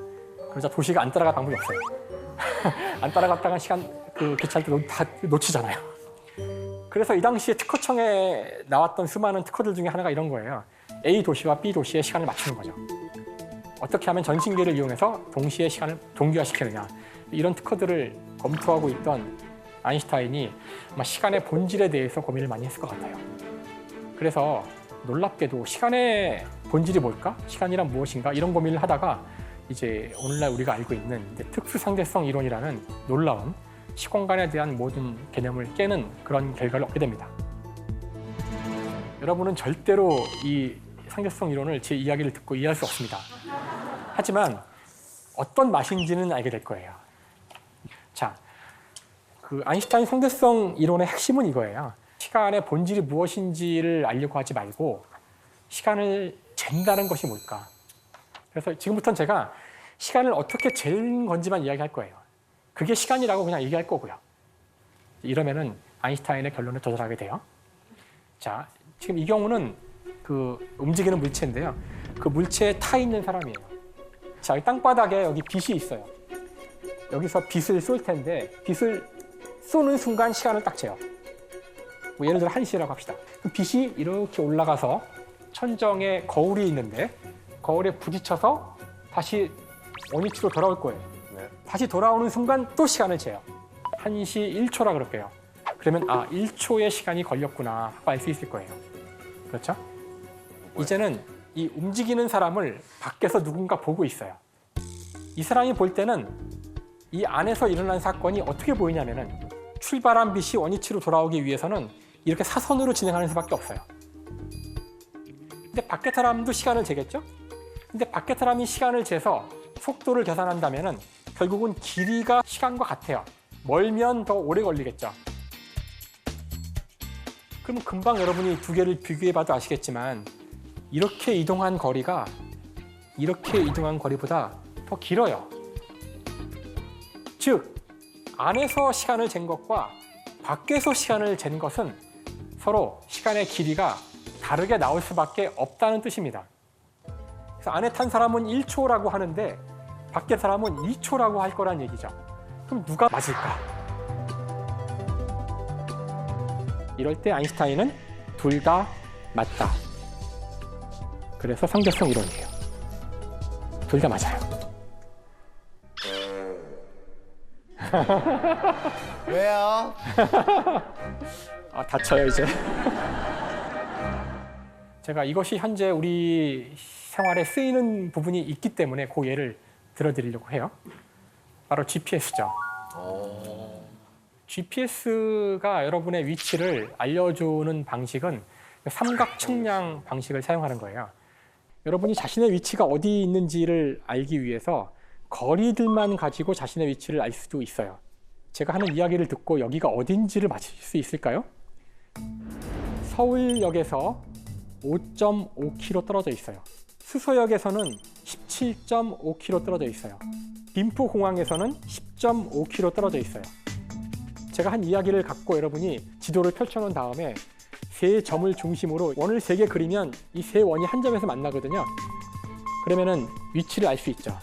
그러자 도시가 안 따라갈 방법이 없어요. 안 따라갔다가 시간 그 기차할 때 다 놓치잖아요. 그래서 이 당시에 특허청에 나왔던 수많은 특허들 중에 하나가 이런 거예요. A 도시와 B 도시의 시간을 맞추는 거죠. 어떻게 하면 전신기를 이용해서 동시에 시간을 동기화시키느냐. 이런 특허들을 검토하고 있던 아인슈타인이 아마 시간의 본질에 대해서 고민을 많이 했을 것 같아요. 그래서 놀랍게도 시간의 본질이 뭘까? 시간이란 무엇인가? 이런 고민을 하다가 이제 오늘날 우리가 알고 있는 특수상대성 이론이라는 놀라운 시공간에 대한 모든 개념을 깨는 그런 결과를 얻게 됩니다. 여러분은 절대로 이 상대성 이론을 제 이야기를 듣고 이해할 수 없습니다. 하지만 어떤 맛인지는 알게 될 거예요. 자, 그 아인슈타인 상대성 이론의 핵심은 이거예요. 시간의 본질이 무엇인지를 알려고 하지 말고 시간을 잰다는 것이 뭘까? 그래서 지금부터는 제가 시간을 어떻게 재는 건지만 이야기할 거예요. 그게 시간이라고 그냥 얘기할 거고요. 이러면은 아인슈타인의 결론을 도달하게 돼요. 자, 지금 이 경우는 그 움직이는 물체인데요. 그 물체에 타 있는 사람이에요. 자, 이 땅바닥에 여기 빛이 있어요. 여기서 빛을 쏠 텐데 빛을 쏘는 순간 시간을 딱 재요. 뭐 예를 들어 1시라고 합시다. 그 빛이 이렇게 올라가서 천정에 거울이 있는데 거울에 부딪혀서 다시 원위치로 돌아올 거예요. 네. 다시 돌아오는 순간 또 시간을 재요. 1시 1초라 그럴게요. 그러면 1초의 시간이 걸렸구나 하고 알 수 있을 거예요. 그렇죠? 이제는 이 움직이는 사람을 밖에서 누군가 보고 있어요. 이 사람이 볼 때는 이 안에서 일어난 사건이 어떻게 보이냐면은 출발한 빛이 원위치로 돌아오기 위해서는 이렇게 사선으로 진행하는 수밖에 없어요. 근데 밖에 사람도 시간을 재겠죠? 근데 밖에 사람이 시간을 재서 속도를 계산한다면은 결국은 길이가 시간과 같아요. 멀면 더 오래 걸리겠죠. 그러면 금방 여러분이 두 개를 비교해봐도 아시겠지만 이렇게 이동한 거리가 이렇게 이동한 거리보다 더 길어요. 즉, 안에서 시간을 잰 것과 밖에서 시간을 잰 것은 서로 시간의 길이가 다르게 나올 수밖에 없다는 뜻입니다. 그래서 안에 탄 사람은 1초라고 하는데 밖에 사람은 2초라고 할 거란 얘기죠. 그럼 누가 맞을까? 이럴 때 아인슈타인은 둘 다 맞다. 그래서 상대성 이론이에요. 둘 다 맞아요. 왜요? 다쳐요 이제. 제가 이것이 현재 우리 생활에 쓰이는 부분이 있기 때문에 그 예를 들어드리려고 해요. 바로 GPS죠. GPS가 여러분의 위치를 알려주는 방식은 삼각 측량 방식을 사용하는 거예요. 여러분이 자신의 위치가 어디 있는지를 알기 위해서 거리들만 가지고 자신의 위치를 알 수도 있어요. 제가 하는 이야기를 듣고 여기가 어딘지를 맞힐 수 있을까요? 서울역에서 5.5km 떨어져 있어요. 수서역에서는 17.5km 떨어져 있어요. 김포공항에서는 10.5km 떨어져 있어요. 제가 한 이야기를 갖고 여러분이 지도를 펼쳐놓은 다음에 세 점을 중심으로 원을 3개 그리면 이 세 원이 한 점에서 만나거든요. 그러면은 위치를 알 수 있죠.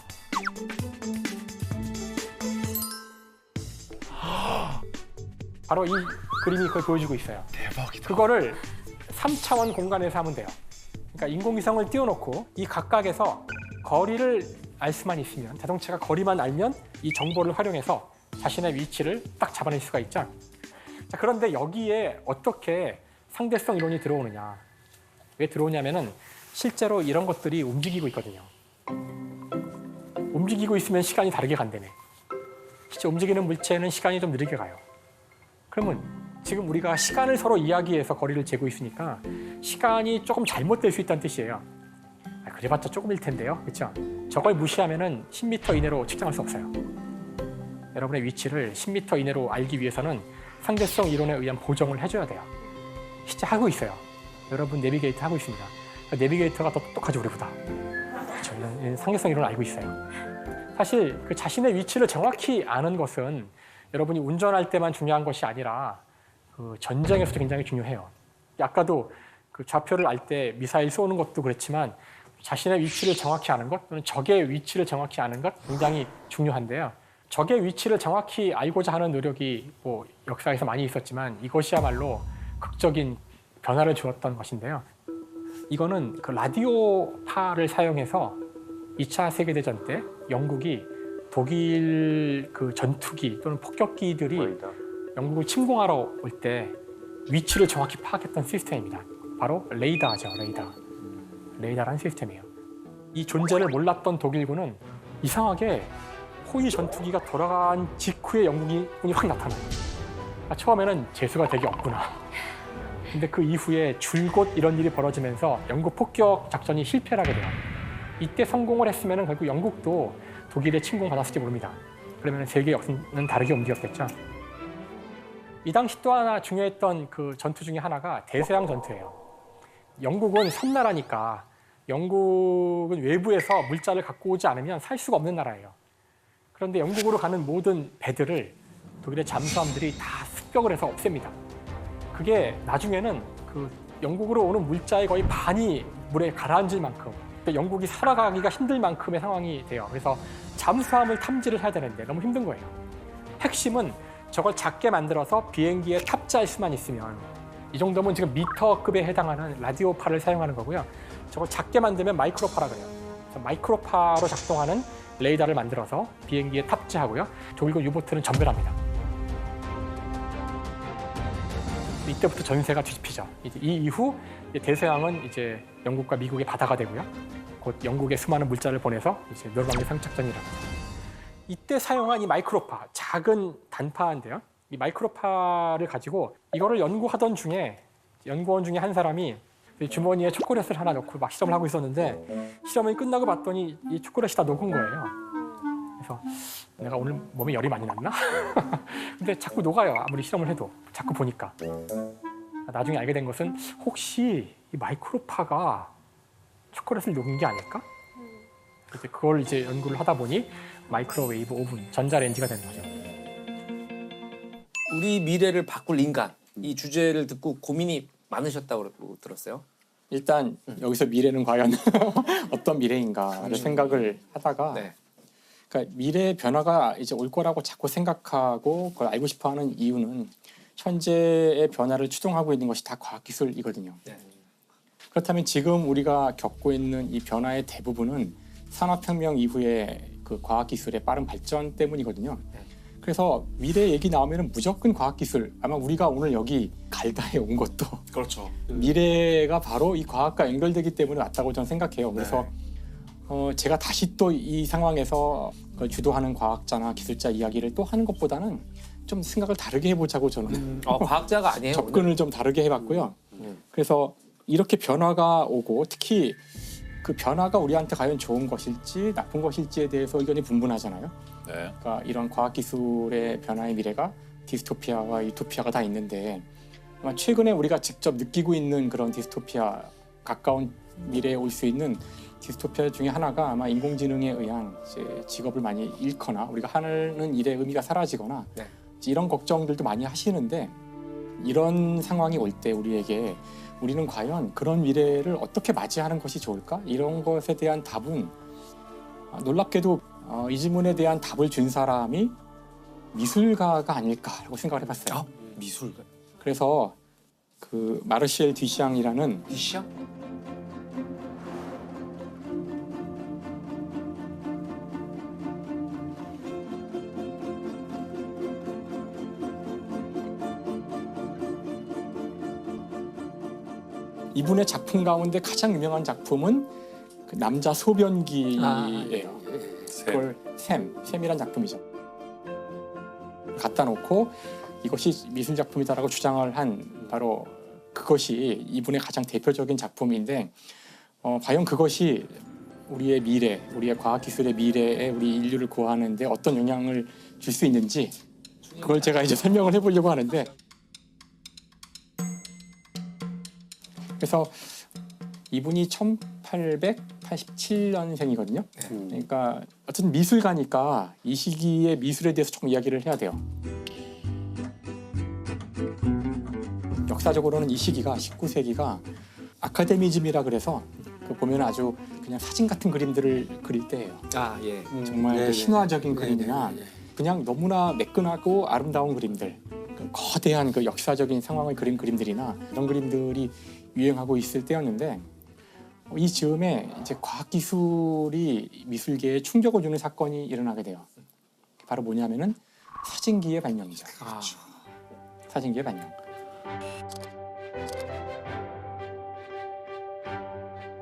바로 이 그림이 그걸 보여주고 있어요. 대박이다. 그거를 3차원 공간에서 하면 돼요. 그러니까 인공위성을 띄워놓고 이 각각에서 거리를 알 수만 있으면, 자동차가 거리만 알면 이 정보를 활용해서 자신의 위치를 딱 잡아낼 수가 있죠. 자, 그런데 여기에 어떻게 상대성 이론이 들어오느냐. 왜 들어오냐면은 실제로 이런 것들이 움직이고 있거든요. 움직이고 있으면 시간이 다르게 간다며. 실제 움직이는 물체는 시간이 좀 느리게 가요. 그러면 지금 우리가 시간을 서로 이야기해서 거리를 재고 있으니까 시간이 조금 잘못될 수 있다는 뜻이에요. 그래봤자 조금일 텐데요. 그렇죠? 저걸 무시하면은 10m 이내로 측정할 수 없어요. 여러분의 위치를 10m 이내로 알기 위해서는 상대성 이론에 의한 보정을 해줘야 돼요. 실제 하고 있어요. 여러분 내비게이터 하고 있습니다. 내비게이터가 더 똑똑하죠, 우리보다. 그렇죠? 상대성 이론을 알고 있어요. 사실 그 자신의 위치를 정확히 아는 것은 여러분이 운전할 때만 중요한 것이 아니라 그 전쟁에서도 굉장히 중요해요. 아까도 그 좌표를 알 때 미사일 쏘는 것도 그렇지만 자신의 위치를 정확히 아는 것 또는 적의 위치를 정확히 아는 것 굉장히 중요한데요. 적의 위치를 정확히 알고자 하는 노력이 뭐 역사에서 많이 있었지만 이것이야말로 극적인 변화를 주었던 것인데요. 이거는 그 라디오파를 사용해서 2차 세계대전 때 영국이 독일 그 전투기 또는 폭격기들이 영국을 침공하러 올 때 위치를 정확히 파악했던 시스템입니다. 바로 레이더죠, 레이더. 레이더라는 시스템이에요. 이 존재를 몰랐던 독일군은 이상하게 호위 전투기가 돌아간 직후에 영국군이 확 나타나요. 처음에는 재수가 되게 없구나. 근데 그 이후에 줄곧 이런 일이 벌어지면서 영국 폭격 작전이 실패를 하게 돼요. 이때 성공을 했으면 결국 영국도 독일에 침공받았을지 모릅니다. 그러면 세계 역사는 다르게 움직였겠죠. 이 당시 또 하나 중요했던 그 전투 중에 하나가 대서양 전투예요. 영국은 섬나라니까 영국은 외부에서 물자를 갖고 오지 않으면 살 수가 없는 나라예요. 그런데 영국으로 가는 모든 배들을 독일의 잠수함들이 다 습격을 해서 없앱니다. 그게 나중에는 그 영국으로 오는 물자의 거의 반이 물에 가라앉을 만큼, 영국이 살아가기가 힘들 만큼의 상황이 돼요. 그래서 잠수함을 탐지를 해야 되는데 너무 힘든 거예요. 핵심은 저걸 작게 만들어서 비행기에 탑재할 수만 있으면, 이 정도면 지금 미터급에 해당하는 라디오파를 사용하는 거고요. 저걸 작게 만들면 마이크로파라 그래요. 그래서 마이크로파로 작동하는 레이더를 만들어서 비행기에 탑재하고요. 조이고 유보트는 전멸합니다. 이때부터 전세가 뒤집히죠. 이제 이 이후 대서양은 이제 영국과 미국의 바다가 되고요. 곧 영국에 수많은 물자를 보내서 이제 멸망의 상륙작전이라고. 이때 사용한 이 마이크로파, 작은 단파인데요. 이 마이크로파를 가지고 이거를 연구원 중에 한 사람이 주머니에 초콜릿을 하나 넣고 막 실험을 하고 있었는데 실험이 끝나고 봤더니 이 초콜릿이 다 녹은 거예요. 그래서 내가 오늘 몸에 열이 많이 났나? 근데 자꾸 녹아요. 아무리 실험을 해도 자꾸 보니까. 나중에 알게 된 것은 혹시 이 마이크로파가 초콜릿을 녹인 게 아닐까? 그래서 그걸 이제 연구를 하다 보니 마이크로웨이브 오븐, 전자레인지가 되는 거죠. 우리 미래를 바꿀 인간 이 주제를 듣고 고민이 많으셨다고 들었어요. 일단 여기서 미래는 과연 어떤 미래인가를 생각을 하다가 네. 그러니까 미래의 변화가 이제 올 거라고 자꾸 생각하고 그걸 알고 싶어하는 이유는 현재의 변화를 추동하고 있는 것이 다 과학기술이거든요. 네. 그렇다면 지금 우리가 겪고 있는 이 변화의 대부분은 산업혁명 이후의 그 과학기술의 빠른 발전 때문이거든요. 그래서 미래 얘기 나오면 무조건 과학기술. 아마 우리가 오늘 여기 갈다에 온 것도 그렇죠. 미래가 바로 이 과학과 연결되기 때문에 왔다고 저는 생각해요. 그래서 제가 다시 또 이 상황에서 그걸 주도하는 과학자나 기술자 이야기를 또 하는 것보다는 좀 생각을 다르게 해보자고 저는 과학자가 아니에요. 접근을 좀 다르게 해봤고요. 그래서 이렇게 변화가 오고 특히 그 변화가 우리한테 과연 좋은 것일지 나쁜 것일지에 대해서 의견이 분분하잖아요. 네. 그러니까 이런 과학기술의 변화의 미래가 디스토피아와 유토피아가 다 있는데 아마 최근에 우리가 직접 느끼고 있는 그런 디스토피아, 가까운 미래에 올 수 있는 디스토피아 중에 하나가 아마 인공지능에 의한 이제 직업을 많이 잃거나 우리가 하는 일의 의미가 사라지거나 네. 이런 걱정들도 많이 하시는데 이런 상황이 올 때 우리에게 우리는 과연 그런 미래를 어떻게 맞이하는 것이 좋을까? 이런 것에 대한 답은 놀랍게도 이 질문에 대한 답을 준 사람이 미술가가 아닐까라고 생각을 해봤어요. 미술가. 그래서 그 마르시엘 듀샹이라는 디시야? 이분의 작품 가운데 가장 유명한 작품은 그 남자 소변기예요. 그걸 샘이란 작품이죠. 갖다 놓고 이것이 미술 작품이다라고 주장을 한 바로 그것이 이분의 가장 대표적인 작품인데 과연 그것이 우리의 미래, 우리의 과학기술의 미래에 우리 인류를 구하는데 어떤 영향을 줄 수 있는지 그걸 제가 이제 설명을 해보려고 하는데 그래서 이분이 1887년생이거든요. 그러니까 어쨌든 미술가니까 이 시기의 미술에 대해서 좀 이야기를 해야 돼요. 역사적으로는 이 시기가 19세기가 아카데미즘이라 그래서 그 보면 아주 그냥 사진 같은 그림들을 그릴 때예요. 아 예. 정말 그 신화적인 그림이나 네네. 그냥 너무나 매끈하고 아름다운 그림들, 그 거대한 그 역사적인 상황을 그린 그림들이나 이런 그림들이 유행하고 있을 때였는데 이 즈음에 이제 과학기술이 미술계에 충격을 주는 사건이 일어나게 돼요. 바로 뭐냐면은 사진기의 발명이죠. 사진기의 발명.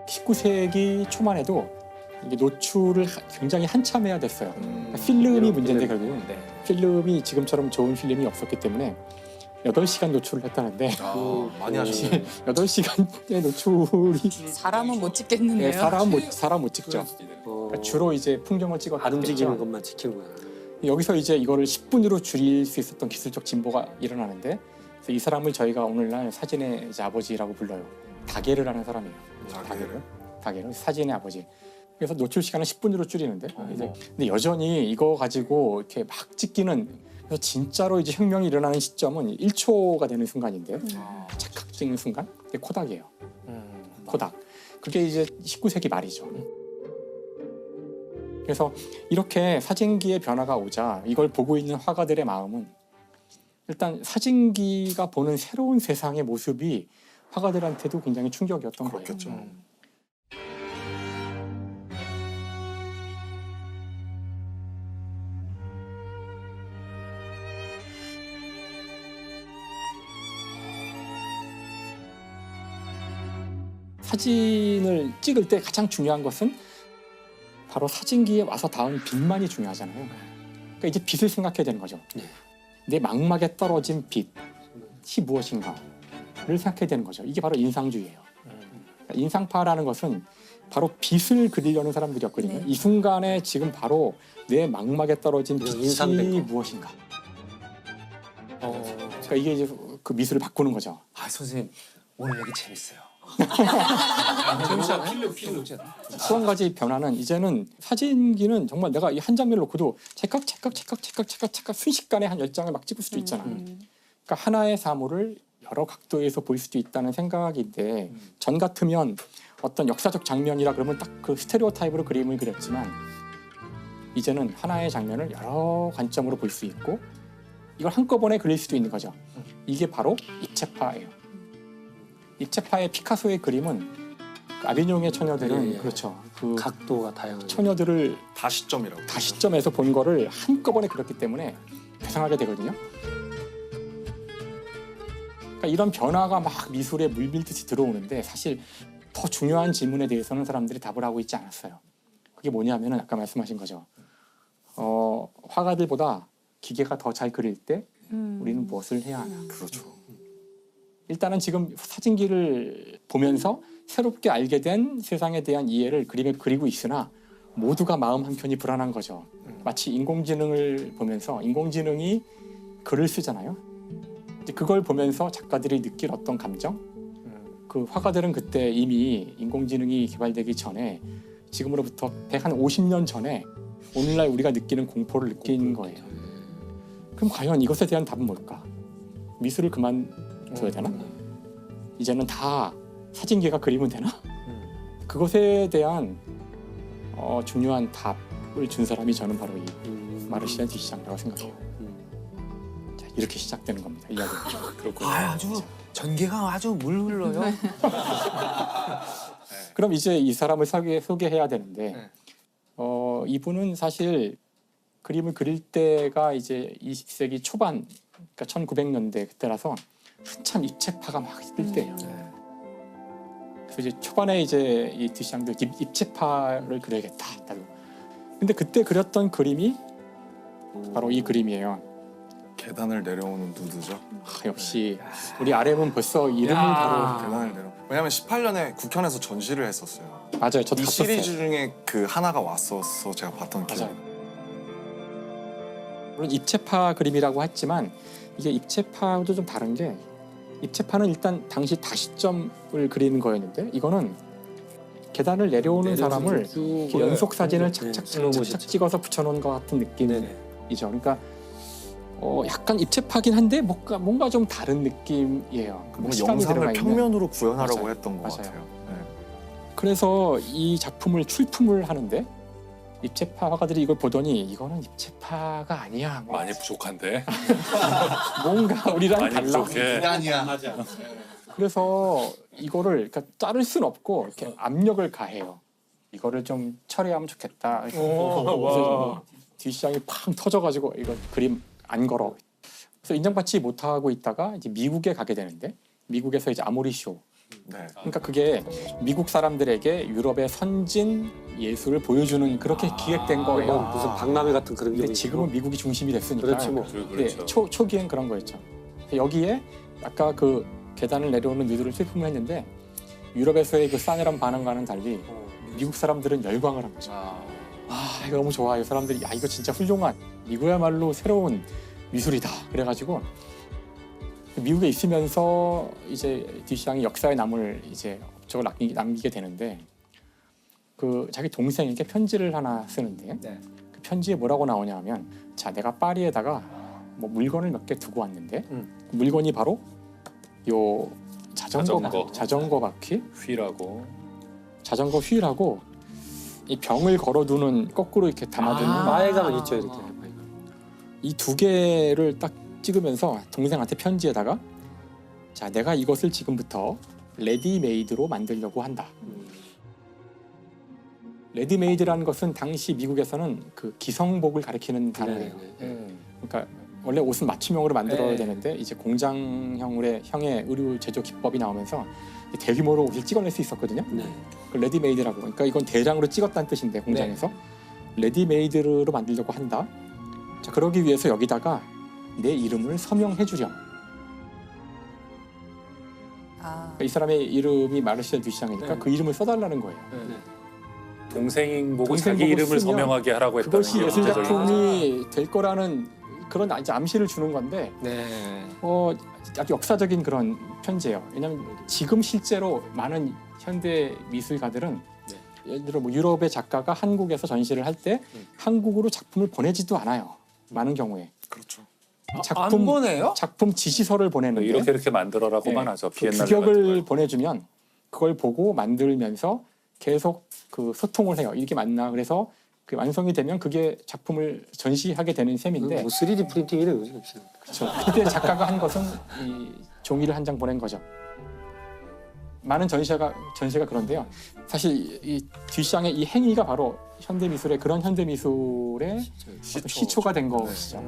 19세기 초만 해도 이게 노출을 굉장히 한참 해야 됐어요. 그러니까 필름이 문제인데 결국은 필름이 지금처럼 좋은 필름이 없었기 때문에 8시간 노출을 했다는데 많이 하셨네요. 8시간의 노출이 사람은 못 찍겠는데요. 사람 못 찍죠. 그러니까 주로 이제 풍경을 찍었겠죠. 안 움직이는 것만 찍힌 거야. 여기서 이제 이거를 10분으로 줄일 수 있었던 기술적 진보가 일어나는데 그래서 이 사람을 저희가 오늘날 사진의 이제 아버지라고 불러요. 다게르라는 사람이에요. 다게르 사진의 아버지. 그래서 노출 시간을 10분으로 줄이는데 이제 근데 여전히 이거 가지고 이렇게 막 찍기는 그래서 진짜로 이제 혁명이 일어나는 시점은 1초가 되는 순간인데 착각 찍는 순간 그게 코닥이에요. 코닥. 그게 이제 19세기 말이죠. 그래서 이렇게 사진기의 변화가 오자 이걸 보고 있는 화가들의 마음은 일단 사진기가 보는 새로운 세상의 모습이 화가들한테도 굉장히 충격이었던 거예요. 사진을 찍을 때 가장 중요한 것은 바로 사진기에 와서 닿은 빛만이 중요하잖아요. 그러니까 이제 빛을 생각해야 되는 거죠. 내 망막에 떨어진 빛이 무엇인가를 생각해야 되는 거죠. 이게 바로 인상주의예요. 그러니까 인상파라는 것은 바로 빛을 그리려는 사람들이었거든요. 이 순간에 지금 바로 내 망막에 떨어진 빛이 무엇인가. 그러니까 이게 이제 그 미술을 바꾸는 거죠. 아 선생님 오늘 얘기 재밌어요. 또 한 가지 변화는 이제는 사진기는 정말 내가 이 한 장면을 놓고도 찰칵 순식간에 한 10장을 막 찍을 수도 있잖아. 그러니까 하나의 사물을 여러 각도에서 볼 수도 있다는 생각인데 전 같으면 어떤 역사적 장면이라 그러면 딱 그 스테레오 타입으로 그림을 그렸지만 이제는 하나의 장면을 여러 관점으로 볼 수 있고 이걸 한꺼번에 그릴 수도 있는 거죠. 이게 바로 입체파예요. 입체파의 피카소의 그림은 그 아비뇽의 처녀들은 그렇죠. 그 각도가 다양한. 처녀들을 다시점이라고. 다시점에서 본 거를 한꺼번에 그렸기 때문에 괴상하게 되거든요. 그러니까 이런 변화가 막 미술에 물밀듯이 들어오는데 사실 더 중요한 질문에 대해서는 사람들이 답을 하고 있지 않았어요. 그게 뭐냐면은 아까 말씀하신 거죠. 화가들보다 기계가 더 잘 그릴 때 우리는 무엇을 해야 하나. 그렇죠. 일단은 지금 사진기를 보면서 새롭게 알게 된 세상에 대한 이해를 그림에 그리고 있으나 모두가 마음 한켠이 불안한 거죠. 마치 인공지능을 보면서 인공지능이 글을 쓰잖아요. 그걸 보면서 작가들이 느낄 어떤 감정? 그 화가들은 그때 이미 인공지능이 개발되기 전에 지금으로부터 150년 전에 오늘날 우리가 느끼는 공포를 느낀 거예요. 그럼 과연 이것에 대한 답은 뭘까? 미술을 그만둬야 되나? 이제는 다 사진기가 그리면 되나? 그것에 대한 중요한 답을 준 사람이 저는 바로 이 마르시안 디시장이라고 생각해요. 자, 이렇게 시작되는 겁니다. 이야기가. 그렇군요. 아주 전개가 아주 물 흘러요. 그럼 이제 이 사람을 소개해야 되는데 이분은 사실 그림을 그릴 때가 이제 20세기 초반, 그러니까 1900년대 그때라서 한참 입체파가 막 뜰 때예요. 그래서 이제 초반에 이제 이 디샹도 입체파를 그려야겠다. 나도. 근데 그때 그렸던 그림이 바로 이 그림이에요. 계단을 내려오는 누드죠. 역시 우리 RM은 벌써 이름을 바로 계단을 내려. 왜냐면 18년에 국현에서 전시를 했었어요. 맞아요. 저도 이 봤었어요. 시리즈 중에 그 하나가 왔어서 제가 봤던 기억이. 맞아요. 물론 입체파 그림이라고 했지만 이게 입체파도 좀 다른 게 입체파는 일단 당시 다시점을 그리는 거였는데 이거는 계단을 내려오는 사람을 이렇게 연속 사진을 착착 찍어서 붙여놓은 것 같은 느낌이죠. 그러니까 약간 입체파긴 한데 뭔가 좀 다른 느낌이에요. 뭔가 시간이 들어가 영상을 있는. 평면으로 구현하려고 맞아요. 했던 것 맞아요. 같아요. 네. 그래서 이 작품을 출품을 하는데 입체파 화가들이 이걸 보더니 이거는 입체파가 아니야. 많이 부족한데. 뭔가 우리랑 많이 달라. 부족해. 그래서 이거를 그러니까 자를 순 없고 이렇게 압력을 가해요. 이거를 좀 처리하면 좋겠다. 그래서 뒷시장이 팡 터져가지고 이거 그림 안 걸어. 그래서 인정받지 못하고 있다가 이제 미국에 가게 되는데 미국에서 이제 아모리 쇼. 네. 그러니까 그게 미국 사람들에게 유럽의 선진 예술을 보여주는 그렇게 기획된 거예요. 무슨 박람회 같은 그런 게. 근데 지금은 미국이 중심이 됐으니까. 그렇지 뭐. 그렇죠. 초기엔 그런 거였죠. 여기에 아까 그 계단을 내려오는 누드를 출품을 했는데 유럽에서의 그 싸늘한 반응과는 달리 미국 사람들은 열광을 한 거죠. 이거 너무 좋아요. 사람들이 야 이거 진짜 훌륭한 이거야말로 새로운 미술이다. 그래가지고 미국에 있으면서 이제 디샹이 역사에 남을 이제 업적을 남기게 되는데 그 자기 동생에게 편지를 하나 쓰는데 그 편지에 뭐라고 나오냐면 자 내가 파리에다가 뭐 물건을 몇 개 두고 왔는데 물건이 바로 요 자전거 바퀴 자전거 휠하고 이 병을 걸어두는 거꾸로 이렇게 담아두는 마에가 있죠 이렇게. 이 두 개를 딱 찍으면서 동생한테 편지에다가 자 내가 이것을 지금부터 레디메이드로 만들려고 한다. 레디메이드라는 것은 당시 미국에서는 그 기성복을 가리키는 단어예요. 그러니까 원래 옷은 맞춤형으로 만들어야 되는데 이제 공장형의 의류 제조 기법이 나오면서 대규모로 옷을 찍어낼 수 있었거든요. 그 레디메이드라고. 그러니까 이건 대량으로 찍었다는 뜻인데 공장에서 레디메이드로 만들려고 한다. 자, 그러기 위해서 여기다가 내 이름을 서명해 주렴. 그러니까 이 사람의 이름이 마르시엘 듀샹이니까 그 이름을 써달라는 거예요. 동생 보고 동생 자기 보고 이름을 쓰면 서명하게 하라고 했다는 그것이 게 예술 문제적인 작품이 될 거라는 그런 이제 암시를 주는 건데 아주 역사적인 그런 편지예요. 왜냐하면 지금 실제로 많은 현대 미술가들은 예를 들어 뭐 유럽의 작가가 한국에서 전시를 할 때 한국으로 작품을 보내지도 않아요. 많은 경우에. 그렇죠. 안 보내요? 작품 지시서를 보내는데 이렇게 만들어라고만 하죠. 그 비엔날레 규격을 같은 걸. 보내주면 그걸 보고 만들면서 계속 그 소통을 해요. 이렇게 맞나? 그래서 그 완성이 되면 그게 작품을 전시하게 되는 셈인데. 3D 프린팅이래 요즘. 그렇죠. 그때 작가가 한 것은 이 종이를 한 장 보낸 거죠. 많은 전시가 그런데요. 사실 이 듀샹의 이 행위가 바로 현대 미술의 그런 현대 미술의 시초가 된 것이죠.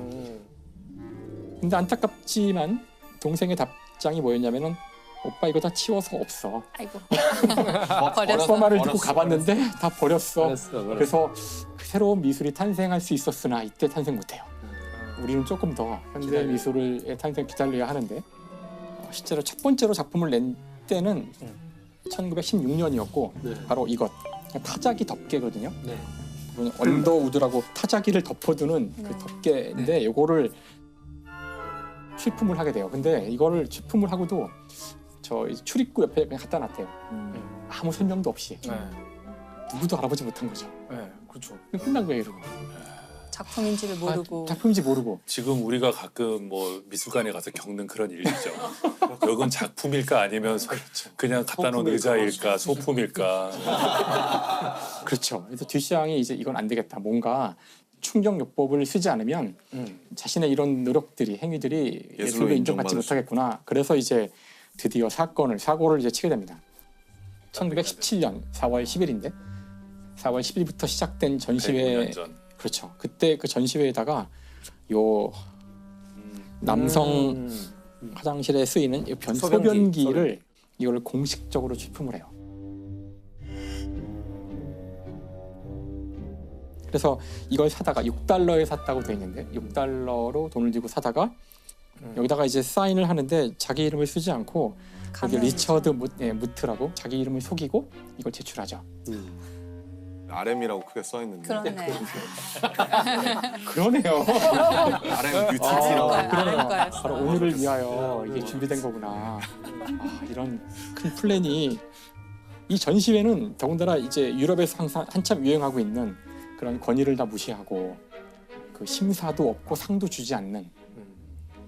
근데 안타깝지만 동생의 답장이 뭐였냐면은 오빠 이거 다 치워서 없어. 아이고. 오빠 말을 듣고 가봤는데 다 버렸어. 그래서 새로운 미술이 탄생할 수 있었으나 이때 탄생 못해요. 우리는 조금 더 현대 미술의 탄생 기다려야 하는데 실제로 첫 번째로 작품을 낸 때는 1916년이었고 바로 이것 타자기 덮개거든요. 언더우드라고 타자기를 덮어두는 그 덮개인데 이거를 출품을 하게 돼요. 근데 이거를 출품을 하고도 저 출입구 옆에 그냥 갖다 놨대요. 아무 설명도 없이. 누구도 알아보지 못한 거죠. 그렇죠. 끝난 거예요, 이러고. 작품인지를 모르고. 작품인지 모르고. 지금 우리가 가끔 뭐 미술관에 가서 겪는 그런 일이죠. 이건 작품일까 아니면 그냥 갖다 놓은 의자일까 소품일까. 그렇죠. 그래서 듀샹이 이제 이건 안 되겠다. 뭔가 충격요법을 쓰지 않으면 자신의 이런 노력들이 행위들이 예술로 인정받지 못하겠구나. 그래서 이제 드디어 사고를 이제 치게 됩니다. 1917년 4월 10일인데 4월 10일부터 시작된 전시회. 그렇죠. 그때 그 전시회에다가 요 남성 화장실에 쓰이는 이 소변기를 이걸 공식적으로 출품을 해요. 그래서 이걸 사다가 6달러에 샀다고 돼 있는데 6달러로 돈을 들고 사다가 여기다가 이제 사인을 하는데 자기 이름을 쓰지 않고 여기 리처드 무트라고 자기 이름을 속이고 이걸 제출하죠. RM이라고 크게 써 있는데. 그러네. 그러네요. RM 뮤티라고. 그러네요. 바로 오늘을 위하여 이게 준비된 거구나. 이런 큰 플랜이 이 전시회는 더군다나 이제 유럽에서 항상 한참 유행하고 있는 그런 권위를 다 무시하고 그 심사도 없고 상도 주지 않는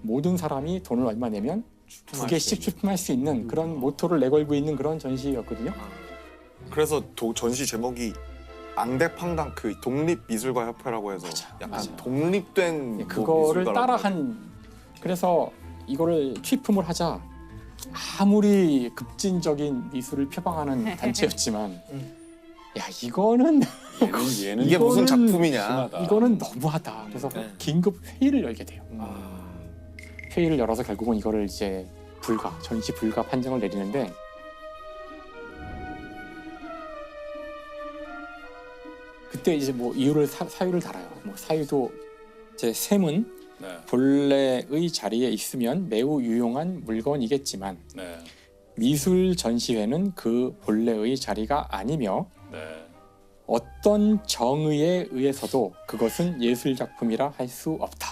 모든 사람이 돈을 얼마 내면 2개씩 출품할 수 있는 그런 모토를 내걸고 있는 그런 전시회였거든요. 그래서 전시 제목이 앙대팡당 그 독립미술가 협회라고 해서 약간 독립된 그거를 따라한. 그래서 이거를 취품을 하자 아무리 급진적인 미술을 표방하는 단체였지만 야 이거는 얘는 이게 무슨 이거는 작품이냐. 이거는 너무하다. 그래서 긴급 회의를 열게 돼요. 회의를 열어서 결국은 이거를 이제 전시 불가 판정을 내리는데 그때 이제 뭐 이유를 사유를 달아요. 뭐 사유도 제 셈은 본래의 자리에 있으면 매우 유용한 물건이겠지만 미술 전시회는 그 본래의 자리가 아니며 어떤 정의에 의해서도 그것은 예술 작품이라 할 수 없다.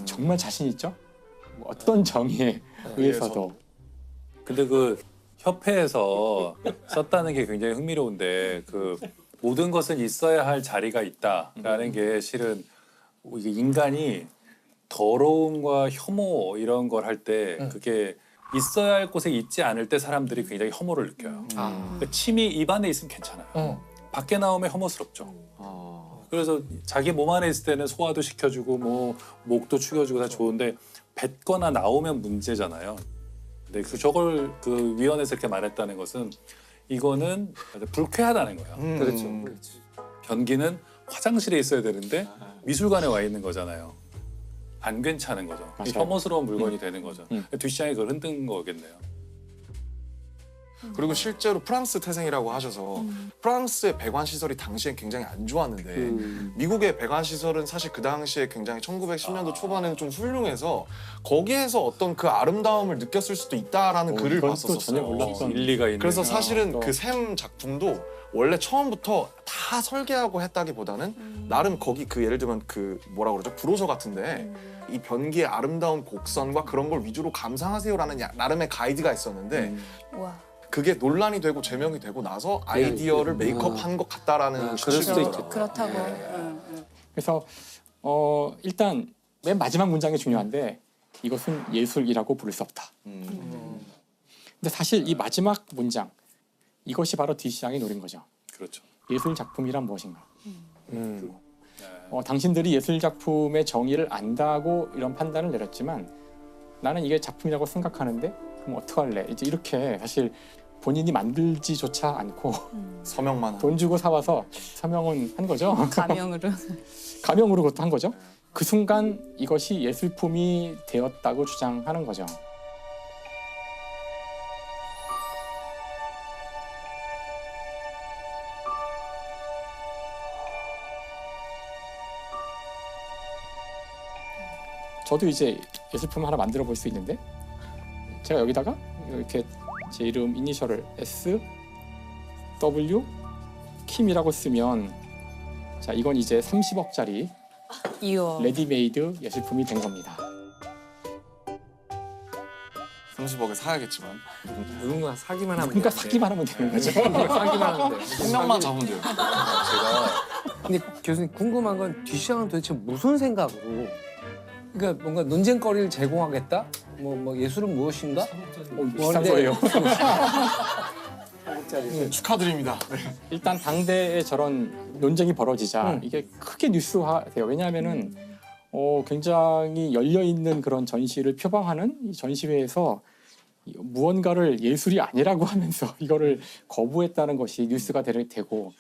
정말 자신 있죠? 뭐 어떤 정의에 의해서도. 근데 그 협회에서 썼다는 게 굉장히 흥미로운데 그 모든 것은 있어야 할 자리가 있다라는 게 실은 이게 인간이 더러움과 혐오 이런 걸 할 때 그게 있어야 할 곳에 있지 않을 때 사람들이 굉장히 혐오를 느껴요. 그러니까 침이 입 안에 있으면 괜찮아요. 밖에 나오면 혐오스럽죠. 그래서 자기 몸 안에 있을 때는 소화도 시켜주고 뭐 목도 축여주고 다 좋은데 뱉거나 나오면 문제잖아요. 근데 저걸 그 위원회에서 이렇게 말했다는 것은 이거는 불쾌하다는 거예요. 그렇죠. 변기는 화장실에 있어야 되는데 미술관에 와 있는 거잖아요. 안 괜찮은 거죠. 맞아요. 혐오스러운 물건이 되는 거죠. 듀샹이 그걸 흔든 거겠네요. 그리고 실제로 프랑스 태생이라고 하셔서 프랑스의 배관 시설이 당시엔 굉장히 안 좋았는데 미국의 배관 시설은 사실 그 당시에 굉장히 1910년도 초반에는 좀 훌륭해서 거기에서 어떤 그 아름다움을 느꼈을 수도 있다라는 글을 이건 또 전혀 봤었어요. 몰랐던 일리가 있는. 그래서 사실은 또. 그 샘 작품도 원래 처음부터 다 설계하고 했다기보다는 나름 거기 그 예를 들면 그 뭐라 그러죠? 브로셔 같은데 이 변기의 아름다운 곡선과 그런 걸 위주로 감상하세요라는 나름의 가이드가 있었는데 와. 그게 논란이 되고 제명이 되고 나서 아이디어를 메이크업한 것 같다라는 그럴 수도 있죠. 추측이더라고요. 그렇다고. 그래서 일단 맨 마지막 문장이 중요한데 이것은 예술이라고 부를 수 없다. 근데 사실 이 마지막 문장 이것이 바로 듀샹이 노린 거죠. 그렇죠. 예술 작품이란 무엇인가? 당신들이 예술 작품의 정의를 안다고 이런 판단을 내렸지만 나는 이게 작품이라고 생각하는데 그럼 어떡할래? 이제 이렇게 사실 본인이 만들지조차 않고 서명만 돈 주고 사와서 서명은 한 거죠. 가명으로. 가명으로 그것도 한 거죠. 그 순간 이것이 예술품이 되었다고 주장하는 거죠. 저도 이제 예술품 하나 만들어 볼 수 있는데 제가 여기다가 이렇게 제 이름 이니셜을 S W 킴이라고 쓰면 자 이건 이제 30억짜리 이어. 레디메이드 예술품이 된 겁니다. 30억에 사야겠지만 누군가 사기만 하면 그러니까 되는데. 사기만 하면 되는 거죠. 사기만 하면 돼. 한 명만 잡으면 돼요. 근데 교수님 궁금한 건 듀샹은 도대체 무슨 생각으로? 그러니까 뭔가 논쟁거리를 제공하겠다? 뭐 예술은 무엇인가? 비싼 거예요. 축하드립니다. 네. 일단 당대에 저런 논쟁이 벌어지자 이게 크게 뉴스화돼요. 왜냐하면은 굉장히 열려 있는 그런 전시를 표방하는 이 전시회에서 무언가를 예술이 아니라고 하면서 이거를 거부했다는 것이 뉴스가 되고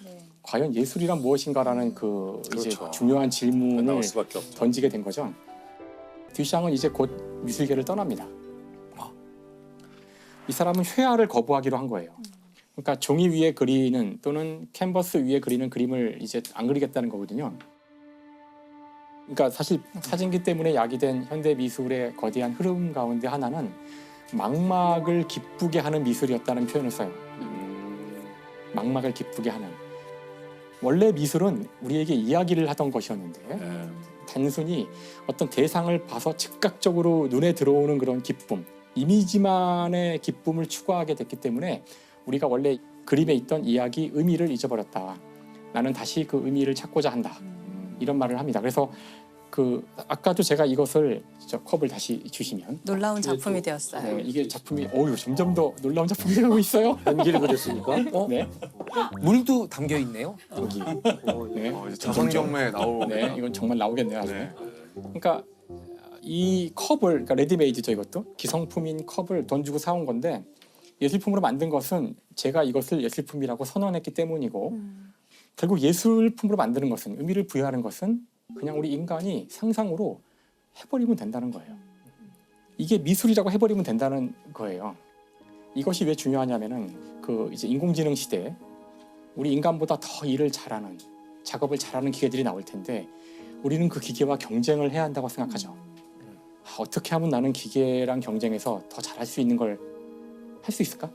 과연 예술이란 무엇인가라는 그 이제 그렇죠. 중요한 질문을 나올 수밖에 없죠. 던지게 된 거죠. 듀샹은 이제 곧 미술계를 떠납니다. 이 사람은 회화를 거부하기로 한 거예요. 그러니까 종이 위에 그리는 또는 캔버스 위에 그리는 그림을 이제 안 그리겠다는 거거든요. 그러니까 사실 사진기 때문에 야기된 현대 미술의 거대한 흐름 가운데 하나는 망막을 기쁘게 하는 미술이었다는 표현을 써요. 망막을 기쁘게 하는. 원래 미술은 우리에게 이야기를 하던 것이었는데 단순히 어떤 대상을 봐서 즉각적으로 눈에 들어오는 그런 기쁨, 이미지만의 기쁨을 추구하게 됐기 때문에 우리가 원래 그림에 있던 이야기, 의미를 잊어버렸다. 나는 다시 그 의미를 찾고자 한다. 이런 말을 합니다. 그래서 그 아까도 제가 이것을 저 컵을 다시 주시면 놀라운 작품이 되었어요. 이게 작품이 점점 더 놀라운 작품이 되고 있어요. 연기를 그렸습니까? 네, 물도 담겨 있네요. 여기. 네, 이제 자선 경매에 나오고 네, 이건 정말 나오겠네요. 나중에. 그러니까 이 컵을, 그러니까 레디메이드죠 이것도 기성품인 컵을 돈 주고 사온 건데 예술품으로 만든 것은 제가 이것을 예술품이라고 선언했기 때문이고 결국 예술품으로 만드는 것은 의미를 부여하는 것은 그냥 우리 인간이 상상으로 해버리면 된다는 거예요. 이게 미술이라고 해버리면 된다는 거예요. 이것이 왜 중요하냐면은 그 이제 인공지능 시대에 우리 인간보다 더 일을 잘하는 작업을 잘하는 기계들이 나올 텐데 우리는 그 기계와 경쟁을 해야 한다고 생각하죠. 어떻게 하면 나는 기계랑 경쟁해서 더 잘할 수 있는 걸 할 수 있을까?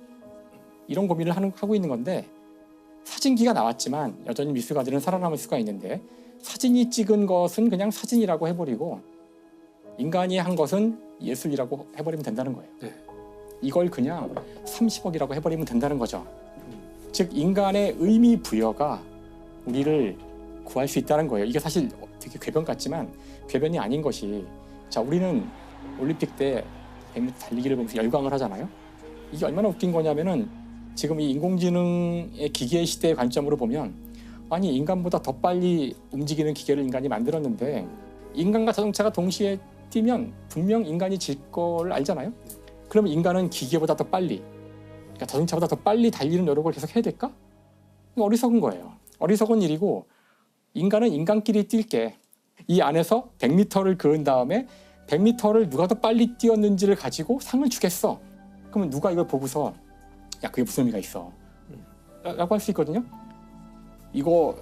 이런 고민을 하고 있는 건데 사진기가 나왔지만 여전히 미술가들은 살아남을 수가 있는데 사진이 찍은 것은 그냥 사진이라고 해버리고 인간이 한 것은 예술이라고 해버리면 된다는 거예요. 이걸 그냥 30억이라고 해버리면 된다는 거죠. 즉 인간의 의미 부여가 우리를 구할 수 있다는 거예요. 이게 사실 되게 궤변 같지만 궤변이 아닌 것이 자 우리는 올림픽 때 100m 달리기를 보면서 열광을 하잖아요. 이게 얼마나 웃긴 거냐면은 지금 이 인공지능의 기계 시대의 관점으로 보면 아니 인간보다 더 빨리 움직이는 기계를 인간이 만들었는데 인간과 자동차가 동시에 뛰면 분명 인간이 질 걸 알잖아요. 그러면 인간은 기계보다 더 빨리 그러니까 자동차보다 더 빨리 달리는 노력을 계속 해야 될까? 어리석은 거예요. 어리석은 일이고 인간은 인간끼리 뛸게 이 안에서 100m를 그은 다음에 100m를 누가 더 빨리 뛰었는지를 가지고 상을 주겠어. 그러면 누가 이걸 보고서 야 그게 무슨 의미가 있어? 라고 할 수 있거든요. 이거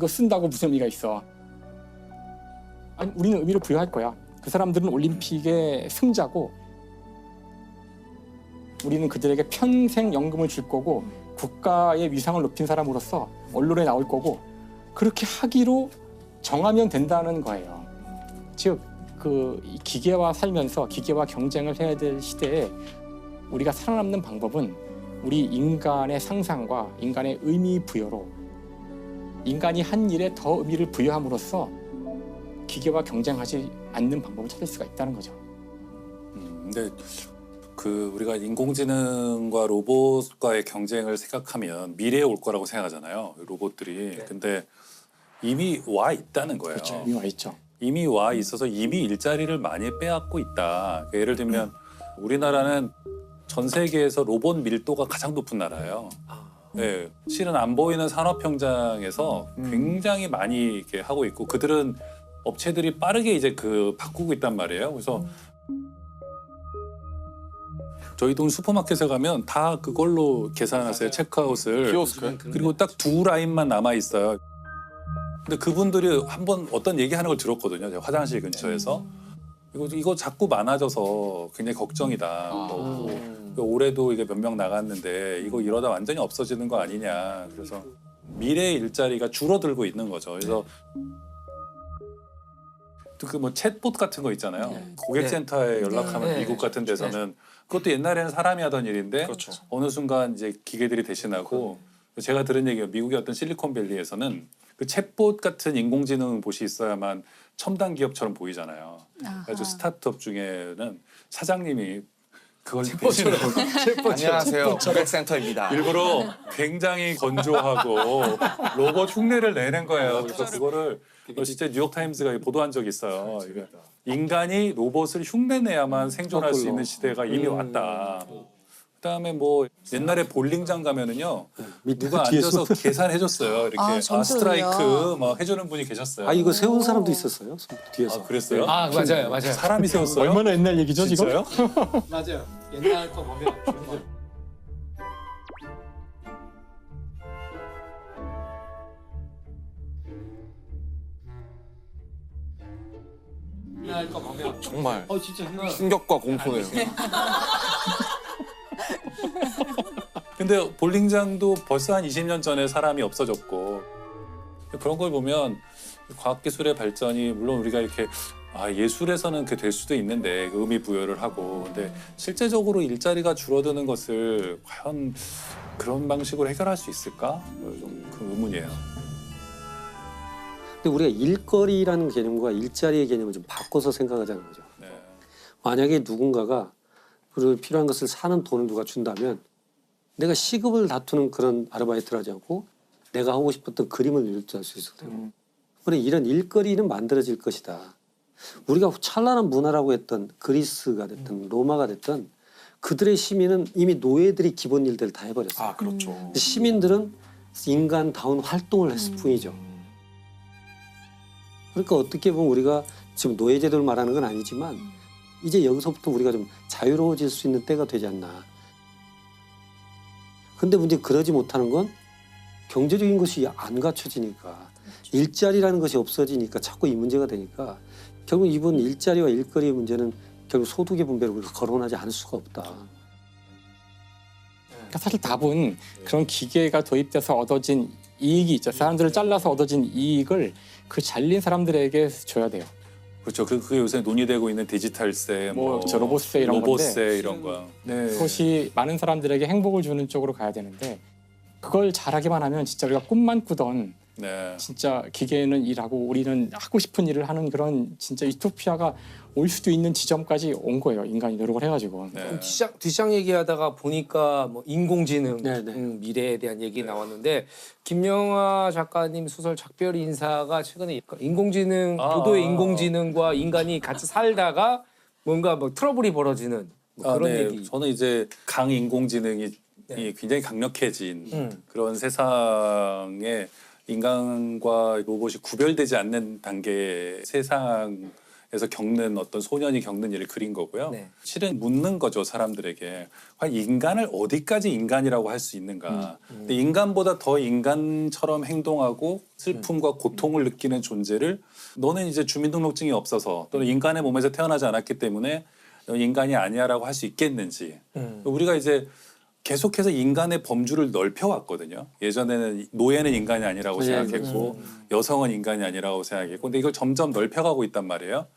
쓴다고 무슨 의미가 있어? 아니 우리는 의미를 부여할 거야. 그 사람들은 올림픽의 승자고 우리는 그들에게 평생 연금을 줄 거고 국가의 위상을 높인 사람으로서 언론에 나올 거고 그렇게 하기로 정하면 된다는 거예요. 즉, 그 기계와 살면서 기계와 경쟁을 해야 될 시대에 우리가 살아남는 방법은 우리 인간의 상상과 인간의 의미 부여로 인간이 한 일에 더 의미를 부여함으로써 기계와 경쟁하지 않는 방법을 찾을 수가 있다는 거죠. 근데 그 우리가 인공지능과 로봇과의 경쟁을 생각하면 미래에 올 거라고 생각하잖아요. 로봇들이. 근데 이미 와 있다는 거예요. 그렇죠. 이미 와 있죠. 이미 와 있어서 이미 일자리를 많이 빼앗고 있다. 그러니까 예를 들면 우리나라는 전 세계에서 로봇 밀도가 가장 높은 나라예요. 네, 실은 안 보이는 산업 현장에서 굉장히 많이 이렇게 하고 있고 그들은 업체들이 빠르게 이제 그 바꾸고 있단 말이에요. 그래서 저희 동 슈퍼마켓에 가면 다 그걸로 계산하세요. 체크아웃을. 키오스크. 그리고 딱 2라인만 남아 있어요. 근데 그분들이 한번 어떤 얘기하는 걸 들었거든요. 제가 화장실 근처에서. 이거 자꾸 많아져서 굉장히 걱정이다. 올해도 이게 몇 명 나갔는데 이거 이러다 완전히 없어지는 거 아니냐. 그래서 미래의 일자리가 줄어들고 있는 거죠. 그래서 그 뭐 챗봇 같은 거 있잖아요. 고객센터에 연락하면 미국 같은 데서는 그것도 옛날에는 사람이 하던 일인데 그렇죠. 어느 순간 이제 기계들이 대신하고 제가 들은 얘기가 미국의 어떤 실리콘밸리에서는 그 챗봇 같은 인공지능 봇이 있어야만 첨단 기업처럼 보이잖아요. 그래서 스타트업 중에는 사장님이 그걸 대신하고 안녕하세요. 고객센터입니다. 일부러 굉장히 건조하고 로봇 흉내를 내는 거예요. 그래서 그거를 진짜 뉴욕타임스가 보도한 적이 있어요. 인간이 로봇을 흉내내야만 생존할 수 있는 시대가 이미 왔다. 그다음에 뭐 옛날에 볼링장 가면은요 누가 앉아서 계산해줬어요. 이렇게 점수를요? 스트라이크 막 해주는 분이 계셨어요. 이거 세운 사람도 있었어요 뒤에서. 그랬어요? 맞아요. 사람이 세웠어요? 얼마나 옛날 얘기죠 진짜요? 맞아요. 옛날 거 보면 옛날 거 보면 정말 진짜 충격과 공포네요. 근데 볼링장도 벌써 한 20년 전에 사람이 없어졌고 그런 걸 보면 과학기술의 발전이 물론 우리가 이렇게 예술에서는 그게 될 수도 있는데 그 의미 부여를 하고 근데 실제적으로 일자리가 줄어드는 것을 과연 그런 방식으로 해결할 수 있을까? 좀 그 의문이에요. 근데 우리가 일거리라는 개념과 일자리의 개념을 좀 바꿔서 생각하자는 거죠. 네. 만약에 누군가가 그 필요한 것을 사는 돈을 누가 준다면 내가 시급을 다투는 그런 아르바이트를 하지 않고 내가 하고 싶었던 그림을 일조할 수 있을 테고 그래 이런 일거리는 만들어질 것이다. 우리가 찬란한 문화라고 했던 그리스가 됐든 로마가 됐든 그들의 시민은 이미 노예들이 기본 일들을 다 해버렸어요. 그렇죠. 시민들은 인간다운 활동을 했을 뿐이죠. 그러니까 어떻게 보면 우리가 지금 노예제도를 말하는 건 아니지만 이제 여기서부터 우리가 좀 자유로워질 수 있는 때가 되지 않나. 근데 문제 그러지 못하는 건 경제적인 것이 안 갖춰지니까 일자리라는 것이 없어지니까 자꾸 이 문제가 되니까 결국 이번 일자리와 일거리의 문제는 결국 소득의 분배를 우리가 거론하지 않을 수가 없다. 그러니까 사실 답은 그런 기계가 도입돼서 얻어진 이익이 있죠. 사람들을 잘라서 얻어진 이익을 그 잘린 사람들에게 줘야 돼요. 그렇죠. 그게 요새 논의되고 있는 디지털세, 그렇죠. 로봇세 이런 로봇세 이런 거. 네. 그것이 많은 사람들에게 행복을 주는 쪽으로 가야 되는데 그걸 잘하기만 하면 진짜 우리가 꿈만 꾸던 네. 진짜 기계는 일하고 우리는 하고 싶은 일을 하는 그런 진짜 유토피아가 올 수도 있는 지점까지 온 거예요. 인간이 노력을 해가지고. 네. 뒷장 얘기하다가 보니까 뭐 인공지능 네네. 미래에 대한 얘기 나왔는데 김영하 작가님 소설 작별 인사가 최근에 인공지능 고도의 인공지능과 인간이 같이 살다가 뭔가 뭐 트러블이 벌어지는 뭐 그런 네. 얘기. 저는 이제 강인공지능이 굉장히 강력해진 그런 세상에 인간과 로봇이 구별되지 않는 단계의 세상에서 겪는 어떤 소년이 겪는 일을 그린 거고요. 네. 실은 묻는 거죠, 사람들에게. 과연 인간을 어디까지 인간이라고 할 수 있는가. 근데 인간보다 더 인간처럼 행동하고 슬픔과 고통을 느끼는 존재를 너는 이제 주민등록증이 없어서 또는 인간의 몸에서 태어나지 않았기 때문에 인간이 아니야라고 할 수 있겠는지. 우리가 이제 계속해서 인간의 범주를 넓혀왔거든요. 예전에는 노예는 인간이 아니라고 생각했고 여성은 인간이 아니라고 생각했고 근데 이걸 점점 넓혀가고 있단 말이에요.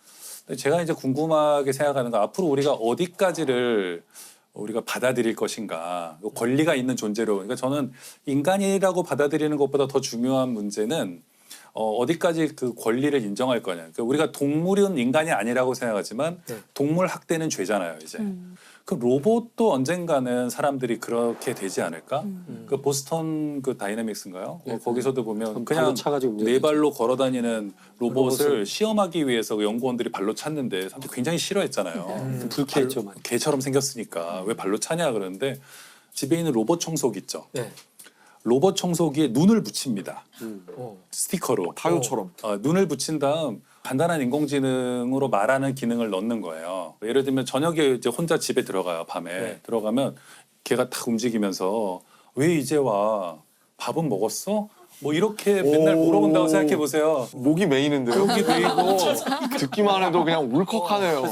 근데 제가 이제 궁금하게 생각하는 건 앞으로 우리가 어디까지를 우리가 받아들일 것인가. 권리가 있는 존재로. 그러니까 저는 인간이라고 받아들이는 것보다 더 중요한 문제는 어디까지 그 권리를 인정할 거냐. 그러니까 우리가 동물은 인간이 아니라고 생각하지만 동물 학대는 죄잖아요, 이제. 그 로봇도 언젠가는 사람들이 그렇게 되지 않을까? 그 보스턴 그 다이내믹스인가요? 거기서도 보면 그냥 네 발로 걸어다니는 로봇을 시험하기 위해서 그 연구원들이 발로 찼는데 사람들이 굉장히 싫어했잖아요. 불쾌했죠. 개처럼 생겼으니까 왜 발로 차냐 그러는데 집에 있는 로봇 청소기 있죠. 네. 로봇 청소기에 눈을 붙입니다. 스티커로. 타요처럼. 눈을 붙인 다음 간단한 인공지능으로 말하는 기능을 넣는 거예요. 예를 들면 저녁에 이제 혼자 집에 들어가요. 밤에 들어가면 걔가 탁 움직이면서 왜 이제 와? 밥은 먹었어? 뭐 이렇게 맨날 물어본다고 생각해 보세요. 목이 메이는데요? 목이 메이고 듣기만 해도 그냥 울컥하네요.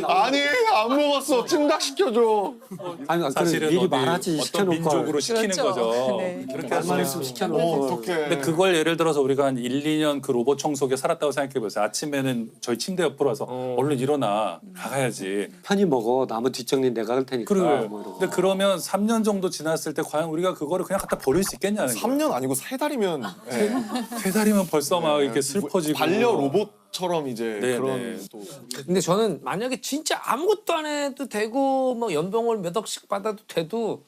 아니 안 먹었어. 찜닭 시켜줘. 아니 사실은 미리 어디 말하지 어떤 시켜놓고 민족으로 시키는 그렇죠. 거죠. 네. 그렇게 말만 하시면 했으면 시켜놓고 어떡해. 근데 그걸 예를 들어서 우리가 한 1, 2년 그 로봇 청소기에 살았다고 생각해 보세요. 아침에는 저희 침대 옆으로 와서 얼른 일어나 나가야지. 편히 먹어. 나무 뒷정리 내가 할 테니까. 그래. 뭐 이러고. 근데 그러면 3년 정도 지났을 때 과연 우리가 그거를 그냥 갖다 버릴 수 있겠냐는 거예요. 3년 아니고 3달이면 3달이면 벌써 막 이렇게 슬퍼지고 반려 로봇처럼 이제 네, 그런 네. 또 근데 저는 만약에 진짜 아무것도 안 해도 되고 뭐 연봉을 몇 억씩 받아도 돼도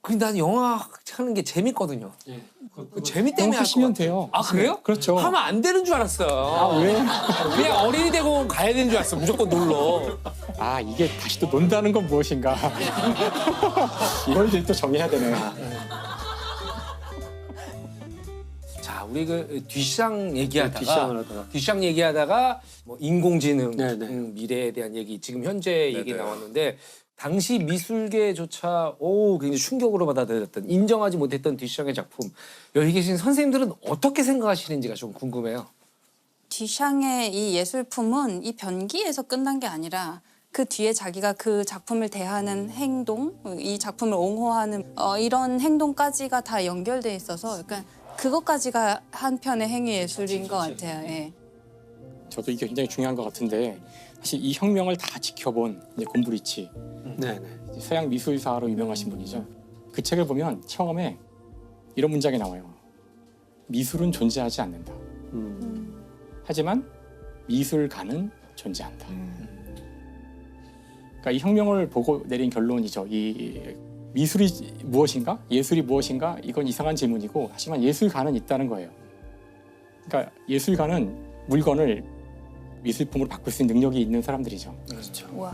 근데 난 영화 하는 게 재밌거든요. 그 재미 때문에 할 것 하시면 같아요. 돼요. 아 그래요? 그렇죠. 하면 안 되는 줄 알았어요. 아, 왜? 그냥 어린이 대공원 가야 되는 줄 알았어. 무조건 놀러. 아, 이게 다시 또 논다는 건 무엇인가. 이걸 이제 또 정해야 되네. 자, 우리 그 뒷상 얘기하다가 뒷상을 하다가. 뒷상 얘기하다가 뭐 인공지능 네네. 미래에 대한 얘기 지금 현재 얘기 네네. 나왔는데 당시 미술계조차 굉장히 충격으로 받아들였던 인정하지 못했던 뒷상의 작품 여기 계신 선생님들은 어떻게 생각하시는지가 좀 궁금해요. 듀샹의 이 예술품은 이 변기에서 끝난 게 아니라 그 뒤에 자기가 그 작품을 대하는 행동, 이 작품을 옹호하는 이런 행동까지가 다 연결돼 있어서 약간 그것까지가 한편의 행위 예술인 것 같아요. 예. 저도 이게 굉장히 중요한 것 같은데 사실 이 혁명을 다 지켜본 이제 곰브리치 네네. 서양 미술사로 유명하신 분이죠. 그 책을 보면 처음에 이런 문장이 나와요. 미술은 존재하지 않는다. 하지만 미술가는 존재한다. 그러니까 이 혁명을 보고 내린 결론이죠. 이 미술이 무엇인가? 예술이 무엇인가? 이건 이상한 질문이고 하지만 예술가는 있다는 거예요. 그러니까 예술가는 물건을 미술품으로 바꿀 수 있는 능력이 있는 사람들이죠. 와.